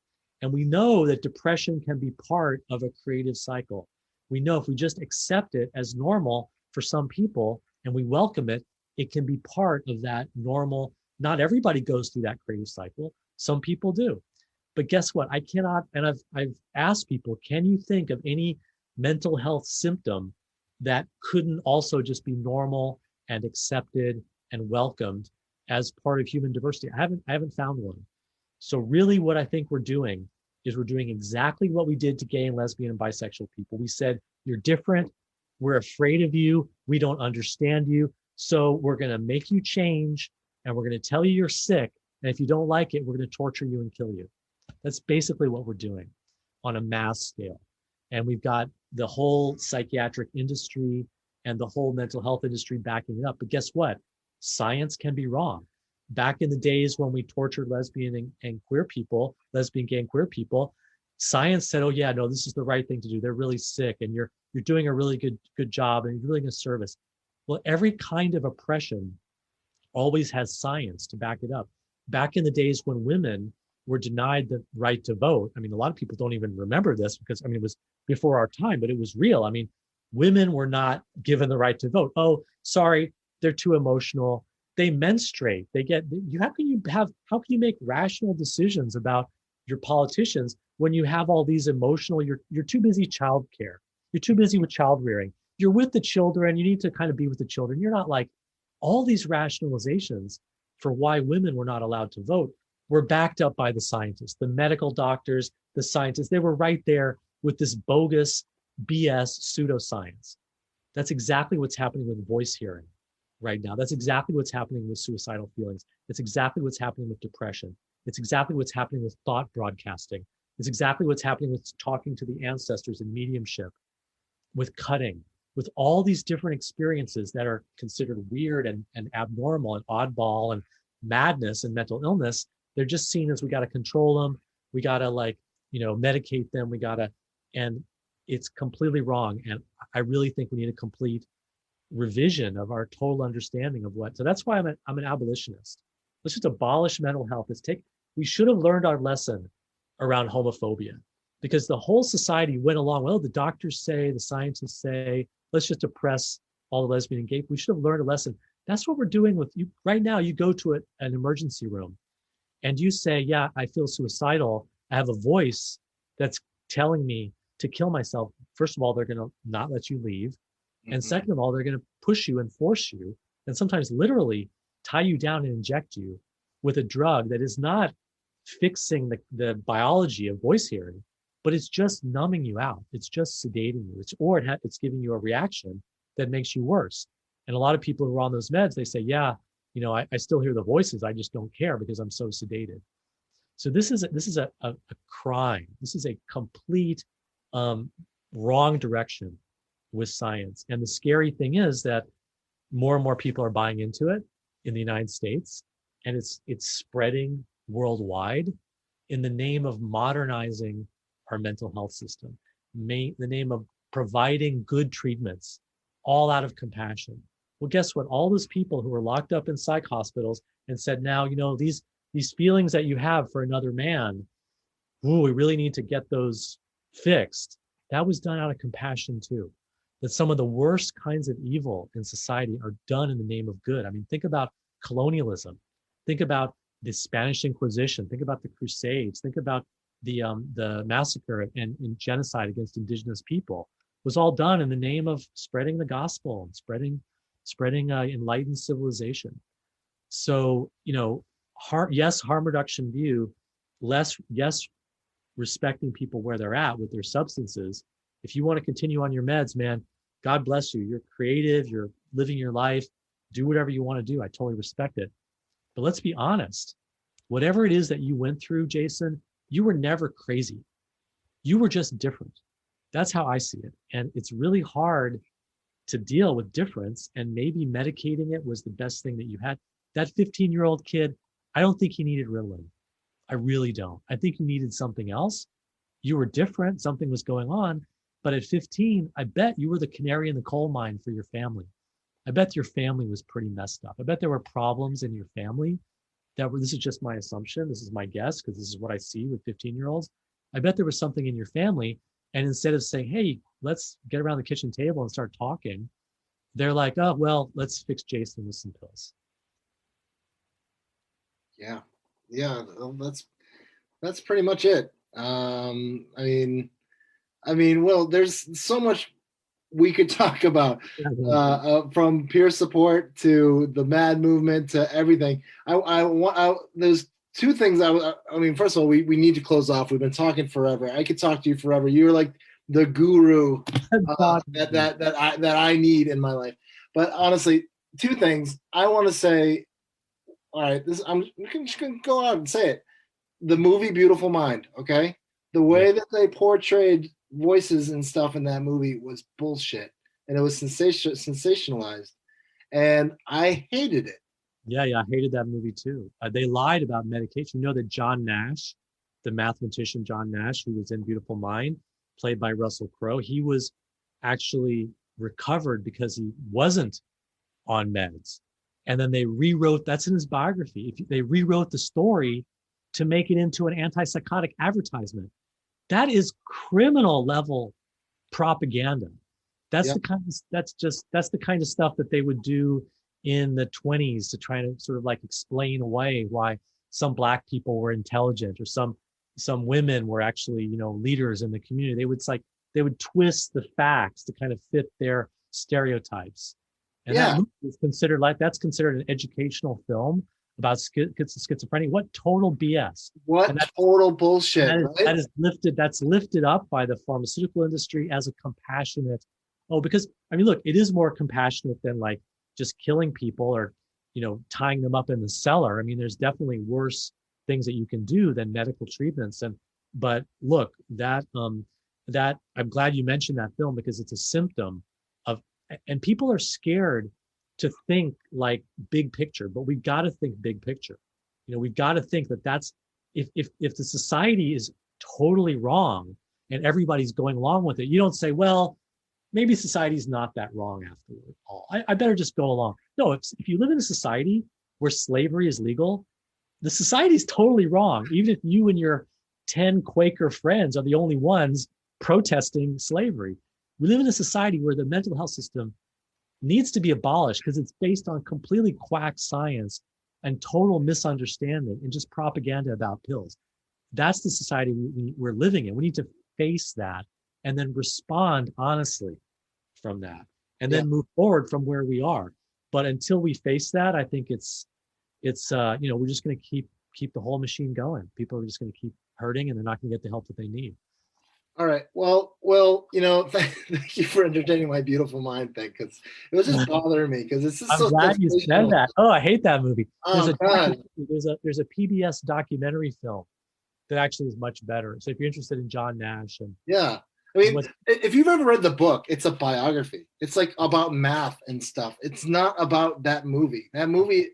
And we know that depression can be part of a creative cycle. We know if we just accept it as normal for some people and we welcome it, it can be part of that normal. Not everybody goes through that creative cycle. Some people do. But guess what? I cannot, and I've asked people, can you think of any mental health symptom that couldn't also just be normal and accepted and welcomed? as part of human diversity. I haven't found one. So really what I think we're doing is we're doing exactly what we did to gay and lesbian and bisexual people. We said, you're different. We're afraid of you. We don't understand you. So we're going to make you change, and we're going to tell you you're sick. And if you don't like it, we're going to torture you and kill you. That's basically what we're doing on a mass scale. And we've got the whole psychiatric industry and the whole mental health industry backing it up. But guess what? Science can be wrong. Back in the days when we tortured lesbian, gay, and queer people, science said, oh yeah, no, this is the right thing to do. They're really sick, and you're doing a really good job, and you're doing a service. Well, every kind of oppression always has science to back it up. Back in the days when women were denied the right to vote, I mean, a lot of people don't even remember this because, I mean, it was before our time, but it was real. I mean, women were not given the right to vote. Oh, sorry, they're too emotional. They menstruate. How can you make rational decisions about your politicians when you have all these emotional, you're too busy childcare. You're too busy with child rearing. You're with the children. You need to kind of be with the children. You're not like all these rationalizations for why women were not allowed to vote were backed up by the scientists, the medical doctors, the scientists. They were right there with this bogus BS pseudoscience. That's exactly what's happening with voice hearing right now. That's exactly what's happening with suicidal feelings. It's exactly what's happening with depression. It's exactly what's happening with thought broadcasting. It's exactly what's happening with talking to the ancestors and mediumship, with cutting, with all these different experiences that are considered weird and abnormal and oddball and madness and mental illness. They're just seen as we got to control them. We got to medicate them. And it's completely wrong. And I really think we need a complete revision of our total understanding of so that's why I'm an abolitionist. Let's just abolish mental health. We should have learned our lesson around homophobia, because the whole society went along, well, the doctors say, the scientists say, let's just oppress all the lesbian and gay. We should have learned a lesson. That's what we're doing with you right now. You go to an emergency room and you say, yeah, I feel suicidal. I have a voice that's telling me to kill myself. First of all, they're going to not let you leave. And second of all, they're going to push you and force you, and sometimes literally tie you down and inject you with a drug that is not fixing the biology of voice hearing, but it's just numbing you out. It's just sedating you. It's giving you a reaction that makes you worse. And a lot of people who are on those meds, they say, yeah, I still hear the voices. I just don't care because I'm so sedated. So this is a crime. This is a complete wrong direction with science. And the scary thing is that more and more people are buying into it in the United States, and it's spreading worldwide in the name of modernizing our mental health system, the name of providing good treatments, all out of compassion. Well, guess what? All those people who were locked up in psych hospitals and said, now, these feelings that you have for another man, we really need to get those fixed. That was done out of compassion too. That some of the worst kinds of evil in society are done in the name of good. I mean, think about colonialism. Think about the Spanish Inquisition. Think about the Crusades. Think about the massacre and genocide against indigenous people. It was all done in the name of spreading the gospel and spreading enlightened civilization. So, harm reduction view, respecting people where they're at with their substances. If you want to continue on your meds, man, God bless you. You're creative. You're living your life. Do whatever you want to do. I totally respect it. But let's be honest. Whatever it is that you went through, Jason, you were never crazy. You were just different. That's how I see it. And it's really hard to deal with difference. And maybe medicating it was the best thing that you had. That 15-year-old kid, I don't think he needed Ritalin. I really don't. I think you needed something else. You were different. Something was going on. But at 15, I bet you were the canary in the coal mine for your family. I bet your family was pretty messed up. I bet there were problems in your family this is just my assumption. This is my guess, because this is what I see with 15-year-olds. I bet there was something in your family. And instead of saying, hey, let's get around the kitchen table and start talking, they're like, oh, well, let's fix Jason with some pills. Yeah. That's pretty much it. Well, there's so much we could talk about from peer support to the MAD movement to everything. There's two things I mean, first of all, we need to close off. We've been talking forever. I could talk to you forever. You're like the guru that I need in my life. But honestly, two things I want to say. All right, I'm just gonna go out and say it. The movie Beautiful Mind, okay? The way that they portrayed voices and stuff in that movie was bullshit, and it was sensationalized, and I hated it. Yeah, I hated that movie too. They lied about medication. You know that John Nash, the mathematician John Nash, who was in Beautiful Mind, played by Russell Crowe, he was actually recovered because he wasn't on meds. And then they rewrote, that's in his biography, they rewrote the story to make it into an antipsychotic advertisement. That is criminal level propaganda. That's the kind of stuff that they would do in the 1920s to try to sort of like explain away why some Black people were intelligent or some women were actually, leaders in the community. They would twist the facts to kind of fit their stereotypes. And that movie is considered an educational film about schizophrenia. What total BS. Total bullshit. That's lifted up by the pharmaceutical industry as a compassionate, because look, it is more compassionate than like just killing people or, tying them up in the cellar. There's definitely worse things that you can do than medical treatments. But look, that I'm glad you mentioned that film because it's a symptom of, and people are scared to think like big picture, but we've got to think big picture. We've got to think that's, if the society is totally wrong and everybody's going along with it, you don't say, well, maybe society's not that wrong after all. I better just go along. No, if you live in a society where slavery is legal, the society is totally wrong. Even if you and your 10 Quaker friends are the only ones protesting slavery. We live in a society where the mental health system needs to be abolished because it's based on completely quack science and total misunderstanding and just propaganda about pills. That's the society we're living in. We need to face that and then respond honestly from that and then move forward from where we are. But until we face that, I think it's we're just going to keep the whole machine going. People are just going to keep hurting and they're not going to get the help that they need. All right. Well, thank you for entertaining my Beautiful Mind thing because it was just bothering me because it's just I'm glad you said that. Oh, I hate that movie. There's a PBS documentary film that actually is much better. So if you're interested in John Nash and if you've ever read the book, it's a biography. It's like about math and stuff. It's not about that movie. That movie,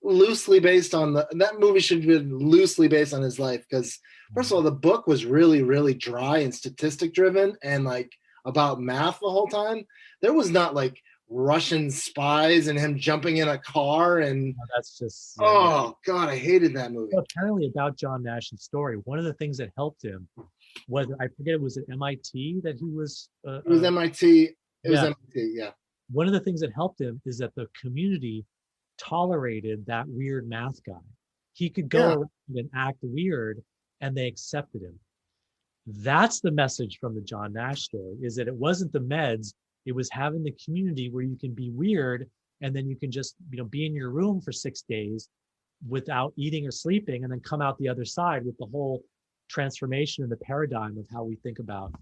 loosely based on that movie should have been loosely based on his life because first of all, the book was really, really dry and statistic driven and like about math the whole time. There was not like Russian spies and him jumping in a car and that's just God, I hated that movie. Well, apparently about John Nash's story, one of the things that helped him was it was at MIT that he was it was MIT. Was MIT, yeah. One of the things that helped him is that the community tolerated that weird math guy. He could go around and act weird and they accepted him. That's the message from the John Nash story, is that it wasn't the meds, it was having the community where you can be weird and then you can just be in your room for 6 days without eating or sleeping and then come out the other side with the whole transformation in the paradigm of how we think about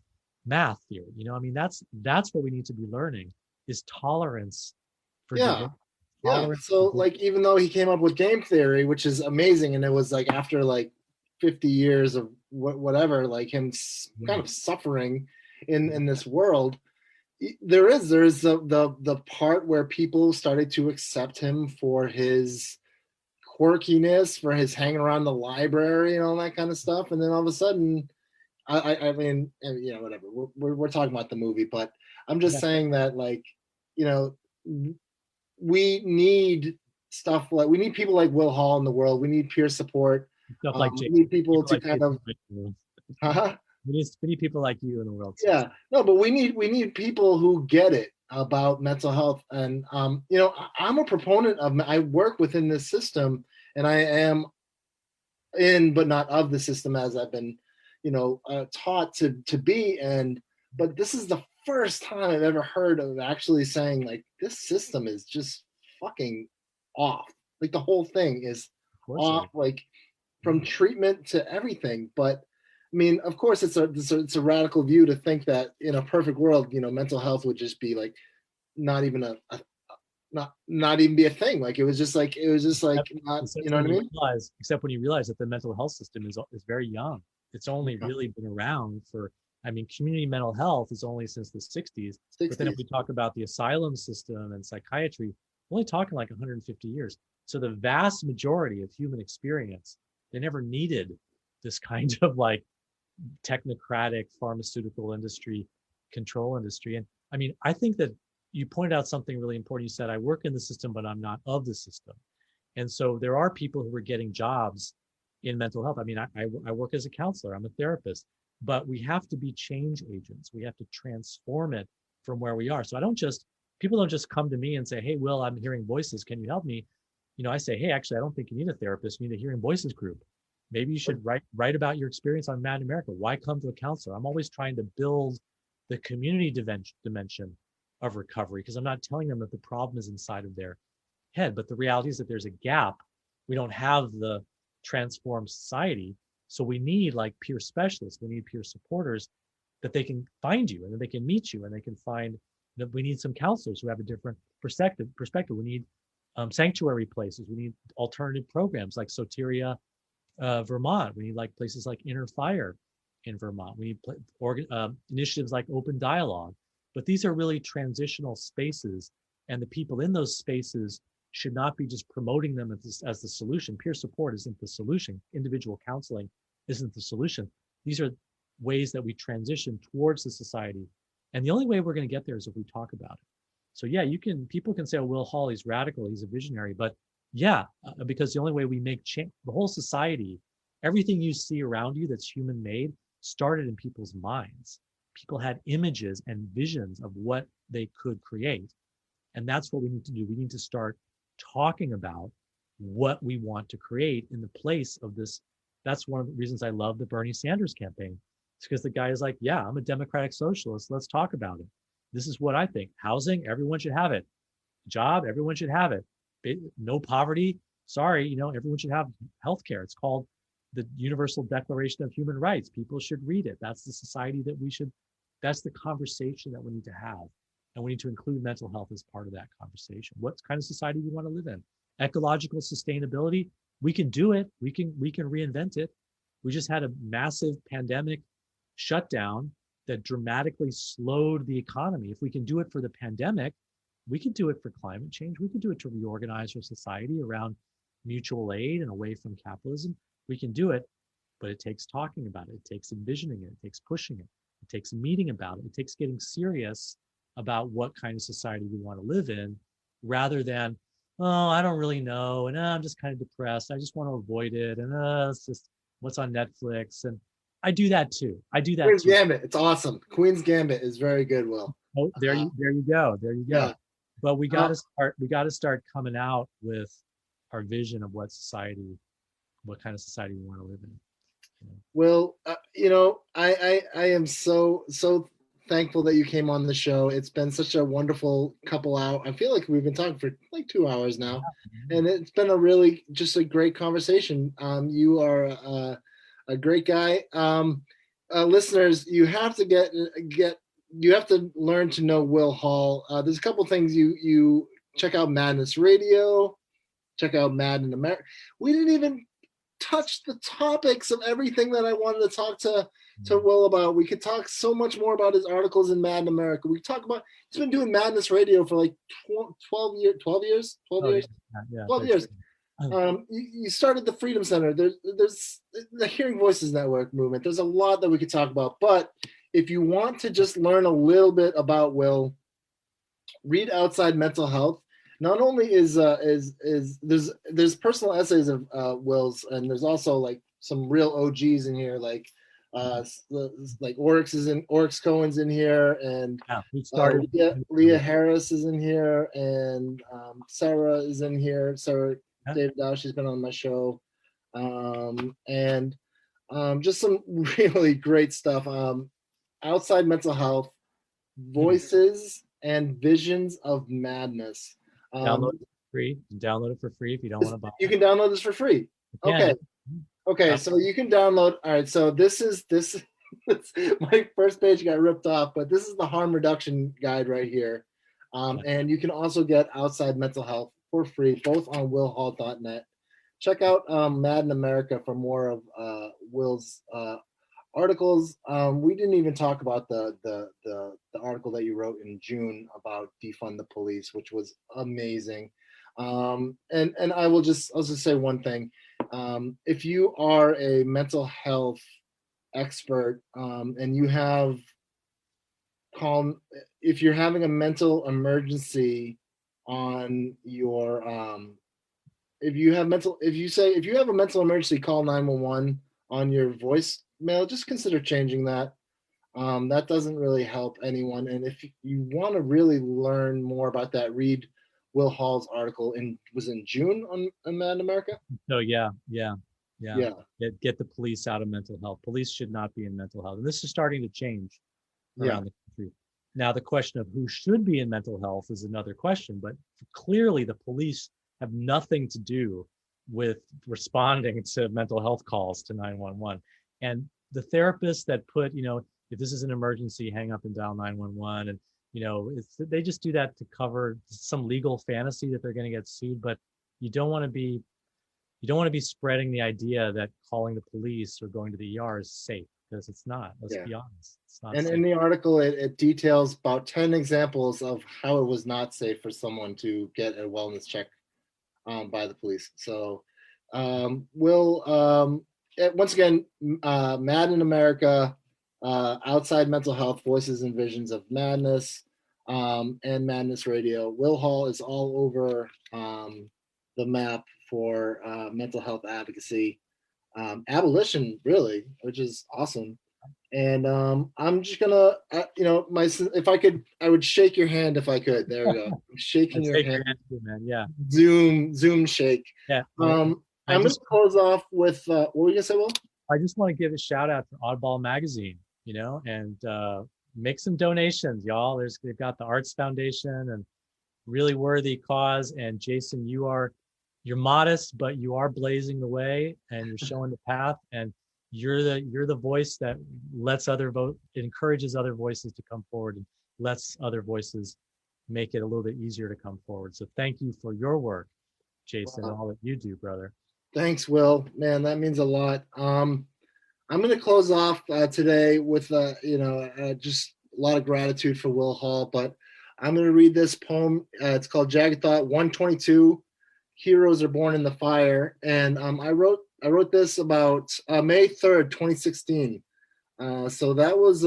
math theory. That's what we need to be learning is tolerance for So like even though he came up with game theory, which is amazing, and it was like after like 50 years of whatever, like him kind of suffering in this world, there is the part where people started to accept him for his quirkiness, for his hanging around the library and all that kind of stuff, and then all of a sudden whatever, we're talking about the movie, but I'm just saying that like we need stuff like we need people like Will Hall in the world. We need peer support. We need people to kind of we need people like you in the world. Yeah, no, but we need people who get it about mental health. And I'm a proponent of. I work within this system, and I am in, but not of the system as I've been, taught to be. But this is the first time I've ever heard of actually saying like this system is just fucking off. Like the whole thing is off, like from treatment to everything. But I mean, of course, it's a radical view to think that in a perfect world, you know, mental health would just be like not even not even be a thing. Like it was just like not, you know what I mean? Except when you realize that the mental health system is very young. It's only really been around for, I mean, community mental health is only since the 60s. But then if we talk about the asylum system and psychiatry, we're only talking like 150 years. So the vast majority of human experience, they never needed this kind of like technocratic pharmaceutical industry, control industry. And I mean, I think that you pointed out something really important. You said, I work in the system, but I'm not of the system. And so there are people who are getting jobs in mental health. I mean, I work as a counselor, I'm a therapist, but we have to be change agents. We have to transform it from where we are. So people don't just come to me and say, hey, Will, I'm hearing voices. Can you help me? You know, I say, hey, actually, I don't think you need a therapist. You need a hearing voices group. Maybe you should write about your experience on Mad in America. Why come to a counselor? I'm always trying to build the community dimension of recovery, because I'm not telling them that the problem is inside of their head, but the reality is that there's a gap. We don't have the transformed society. So we need like peer specialists. We need peer supporters that they can find you and that they can meet you and they can find that we need some counselors who have a different perspective. We need sanctuary places. We need alternative programs like Soteria, Vermont. We need like places like Inner Fire in Vermont. We need initiatives like Open Dialogue. But these are really transitional spaces, and the people in those spaces should not be just promoting them as the solution. Peer support isn't the solution. Individual counseling isn't the solution. These are ways that we transition towards the society. And the only way we're going to get there is if we talk about it. So yeah, people can say, oh, Will Hall, he's radical, he's a visionary, but yeah, because the only way we make change, the whole society, everything you see around you that's human made started in people's minds. People had images and visions of what they could create. And that's what we need to do. We need to start talking about what we want to create in the place of this. That's one of the reasons I love the Bernie Sanders campaign. It's because the guy is like, yeah, I'm a democratic socialist. Let's talk about it. This is what I think. Housing, everyone should have it. Job, everyone should have it. No poverty. Sorry, everyone should have healthcare. It's called the Universal Declaration of Human Rights. People should read it. That's the society that's the conversation that we need to have. And we need to include mental health as part of that conversation. What kind of society do we want to live in? Ecological sustainability, we can do it. We can reinvent it. We just had a massive pandemic shutdown that dramatically slowed the economy. If we can do it for the pandemic, we can do it for climate change. We can do it to reorganize our society around mutual aid and away from capitalism. We can do it, but it takes talking about it. It takes envisioning it. It takes pushing it. It takes meeting about it. It takes getting serious about what kind of society we want to live in, rather than, oh, I don't really know, and I'm just kind of depressed. I just want to avoid it, and it's just what's on Netflix. And I do that too. Queen's Gambit, it's awesome. Queen's Gambit is very good, Will. Oh, there you go. Yeah. But we got to start coming out with our vision of what kind of society we want to live in. Well, I am so thankful that you came on the show. It's been such a wonderful couple hours. I feel like we've been talking for like 2 hours now, and it's been just a great conversation. You are a great guy. Listeners, you have to learn to know Will Hall. There's a couple things you check out. Madness Radio, check out Mad in America. We didn't even touch the topics of everything that I wanted to talk to Will about. We could talk so much more about his articles in Mad in America. We talk about, he's been doing Madness Radio for like 12 years. You started the Freedom Center. There's the Hearing Voices Network movement. There's a lot that we could talk about, but if you want to just learn a little bit about Will, read Outside Mental Health. Not only is there's personal essays of Will's, and there's also like some real OGs in here, like Oryx Cohen's in here, and Leah Harris is in here, and Sarah is in here. Sarah David Dow, she's been on my show, and just some really great stuff. Outside Mental Health. Voices and Visions of Madness. Download it for free. You can download it for free if you don't want to buy You it. can download this for free. You can. Okay. Okay, so you can download. All right, so this my first page got ripped off, but this is the harm reduction guide right here. And you can also get Outside Mental Health for free, both on willhall.net. Check out Mad in America for more of Will's articles. We didn't even talk about the article that you wrote in June about defund the police, which was amazing. And I'll just say one thing. If you are a mental health expert and you have if you're having a mental emergency on your if you have a mental emergency, call 911 on your voicemail. Just consider changing that. That doesn't really help anyone. And if you want to really learn more about that, read Will Hall's article was in June on Mad in America. So yeah. Get the police out of mental health. Police should not be in mental health, and this is starting to change around the country. Now, the question of who should be in mental health is another question, but clearly the police have nothing to do with responding to mental health calls to 911. And the therapists that put, if this is an emergency, hang up and dial 911, and they just do that to cover some legal fantasy that they're going to get sued. But you don't want to be spreading the idea that calling the police or going to the ER is safe, because it's not. Let's be honest. It's not and safe. in the article, it details about 10 examples of how it was not safe for someone to get a wellness check by the police. So once again, Mad in America, Outside Mental Health, Voices and Visions of Madness, and Madness Radio. Will Hall is all over the map for mental health advocacy, abolition, really, which is awesome. And I'm just gonna, if I could, I would shake your hand if I could. There we go. I'm shaking your hand. Too, man. Yeah. Zoom shake. Yeah. I'm gonna close off with what were you gonna say, Will? I just want to give a shout out to Oddball Magazine, and make some donations, y'all. They've got the Arts Foundation and really worthy cause. And Jason, you're modest, but you are blazing the way and you're showing the path. And you're the voice that encourages other voices to come forward and lets other voices make it a little bit easier to come forward. So thank you for your work, Jason, and all that you do, brother. Thanks, Will. Man, that means a lot. I'm going to close off today with just a lot of gratitude for Will Hall, but I'm going to read this poem. It's called Jagged Thought 122. Heroes Are Born in the Fire. And I wrote this about May 3rd, 2016. So that was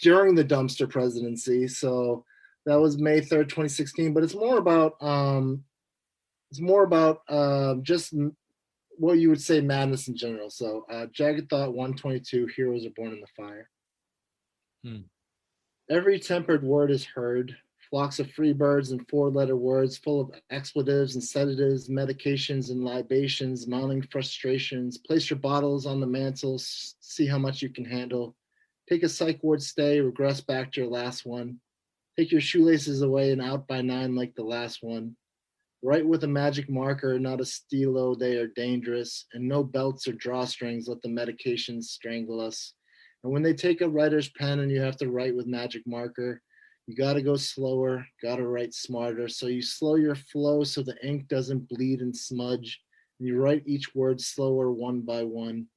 during the dumpster presidency. So that was May 3rd, 2016. But it's more about just what you would say madness in general. So Jagged Thought 122, Heroes Are Born in the Fire. Every tempered word is heard. Flocks of free birds and four-letter words full of expletives and sedatives, medications and libations, mounting frustrations. Place your bottles on the mantle, see how much you can handle. Take a psych ward stay, regress back to your last one. Take your shoelaces away and out by 9 like the last one. Write with a magic marker, not a stilo, they are dangerous. And no belts or drawstrings, let the medications strangle us. And when they take a writer's pen and you have to write with magic marker, you gotta go slower, gotta write smarter. So you slow your flow so the ink doesn't bleed and smudge. And you write each word slower one by one.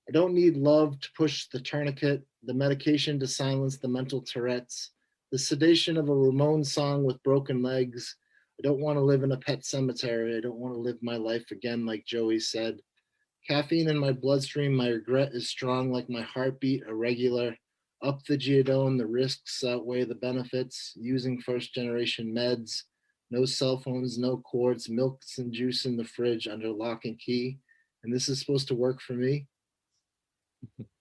I don't need love to push the tourniquet, the medication to silence the mental Tourette's, the sedation of a Ramones song with broken legs. I don't want to live in a pet cemetery. I don't want to live my life again, like Joey said. Caffeine in my bloodstream, my regret is strong like my heartbeat, irregular. Up the Geodone, the risks outweigh the benefits. Using first generation meds. No cell phones, no cords, milks and juice in the fridge under lock and key. And this is supposed to work for me?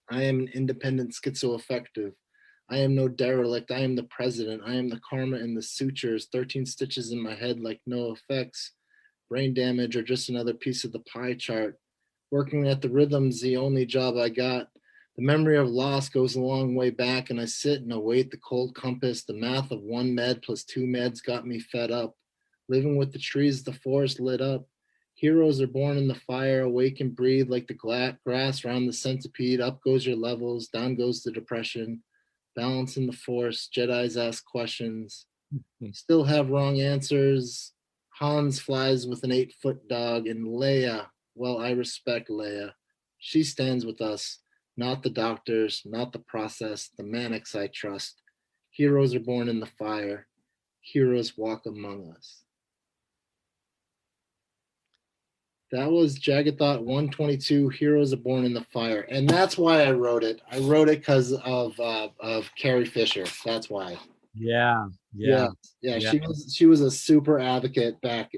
I am an independent schizoaffective. I am no derelict. I am the president. I am the karma in the sutures. 13 stitches in my head like no effects. Brain damage or just another piece of the pie chart. Working at the rhythm's the only job I got. The memory of loss goes a long way back, and I sit and await the cold compass. The math of 1 med plus 2 meds got me fed up. Living with the trees, the forest lit up. Heroes are born in the fire, awake and breathe like the grass around the centipede. Up goes your levels, down goes the depression. Balance in the force, Jedis ask questions. Still have wrong answers. Hans flies with an 8-foot dog, and Leah, well, I respect Leah. She stands with us, not the doctors, not the process, the manics I trust. Heroes are born in the fire. Heroes walk among us. That was Jagged Thought 122, Heroes Are Born in the Fire. And that's why I wrote it. I wrote it because of Carrie Fisher. That's why. Yeah. She was a super advocate back,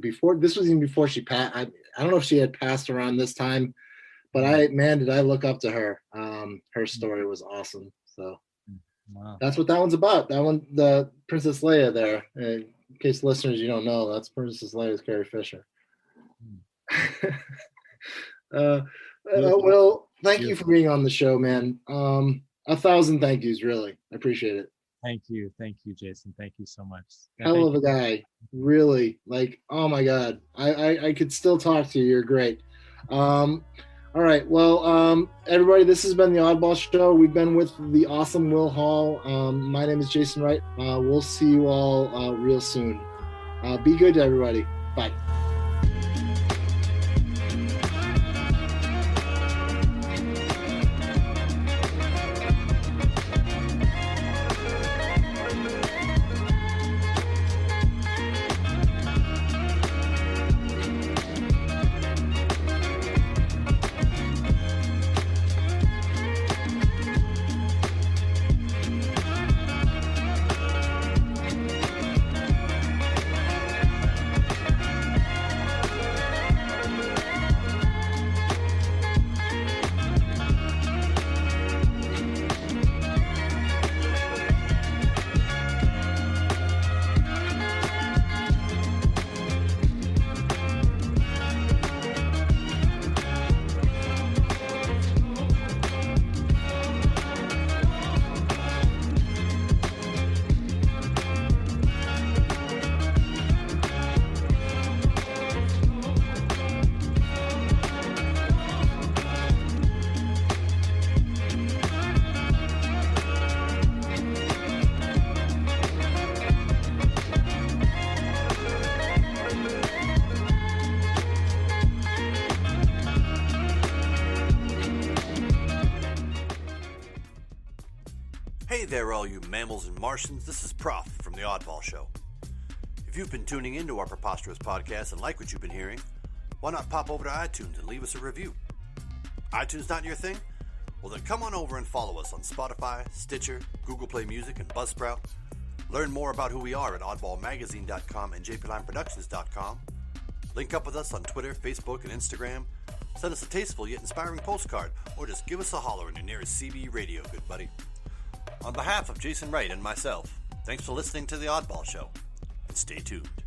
before, this was even before she passed. I don't know if she had passed around this time, but did I look up to her. Her story was awesome. So That's what that one's about. That one, the Princess Leia there. In case listeners, you don't know, that's Princess Leia's Carrie Fisher. Well, thank you for being on the show, man. 1,000 thank yous, really. I appreciate it. Thank you, Jason. Thank you so much. Hell of a guy, really. Like, oh my God, I could still talk to you. You're great. All right, well, everybody, this has been the Oddball Show. We've been with the awesome Will Hall. My name is Jason Wright. We'll see you all real soon. Be good to everybody. Bye. Hey there, all you mammals and Martians. This is Prof from The Oddball Show. If you've been tuning into our preposterous podcast and like what you've been hearing, why not pop over to iTunes and leave us a review? iTunes not your thing? Well, then come on over and follow us on Spotify, Stitcher, Google Play Music, and Buzzsprout. Learn more about who we are at oddballmagazine.com and jplineproductions.com. Link up with us on Twitter, Facebook, and Instagram. Send us a tasteful yet inspiring postcard, or just give us a holler in your nearest CB radio, good buddy. On behalf of Jason Wright and myself, thanks for listening to The Oddball Show, and stay tuned.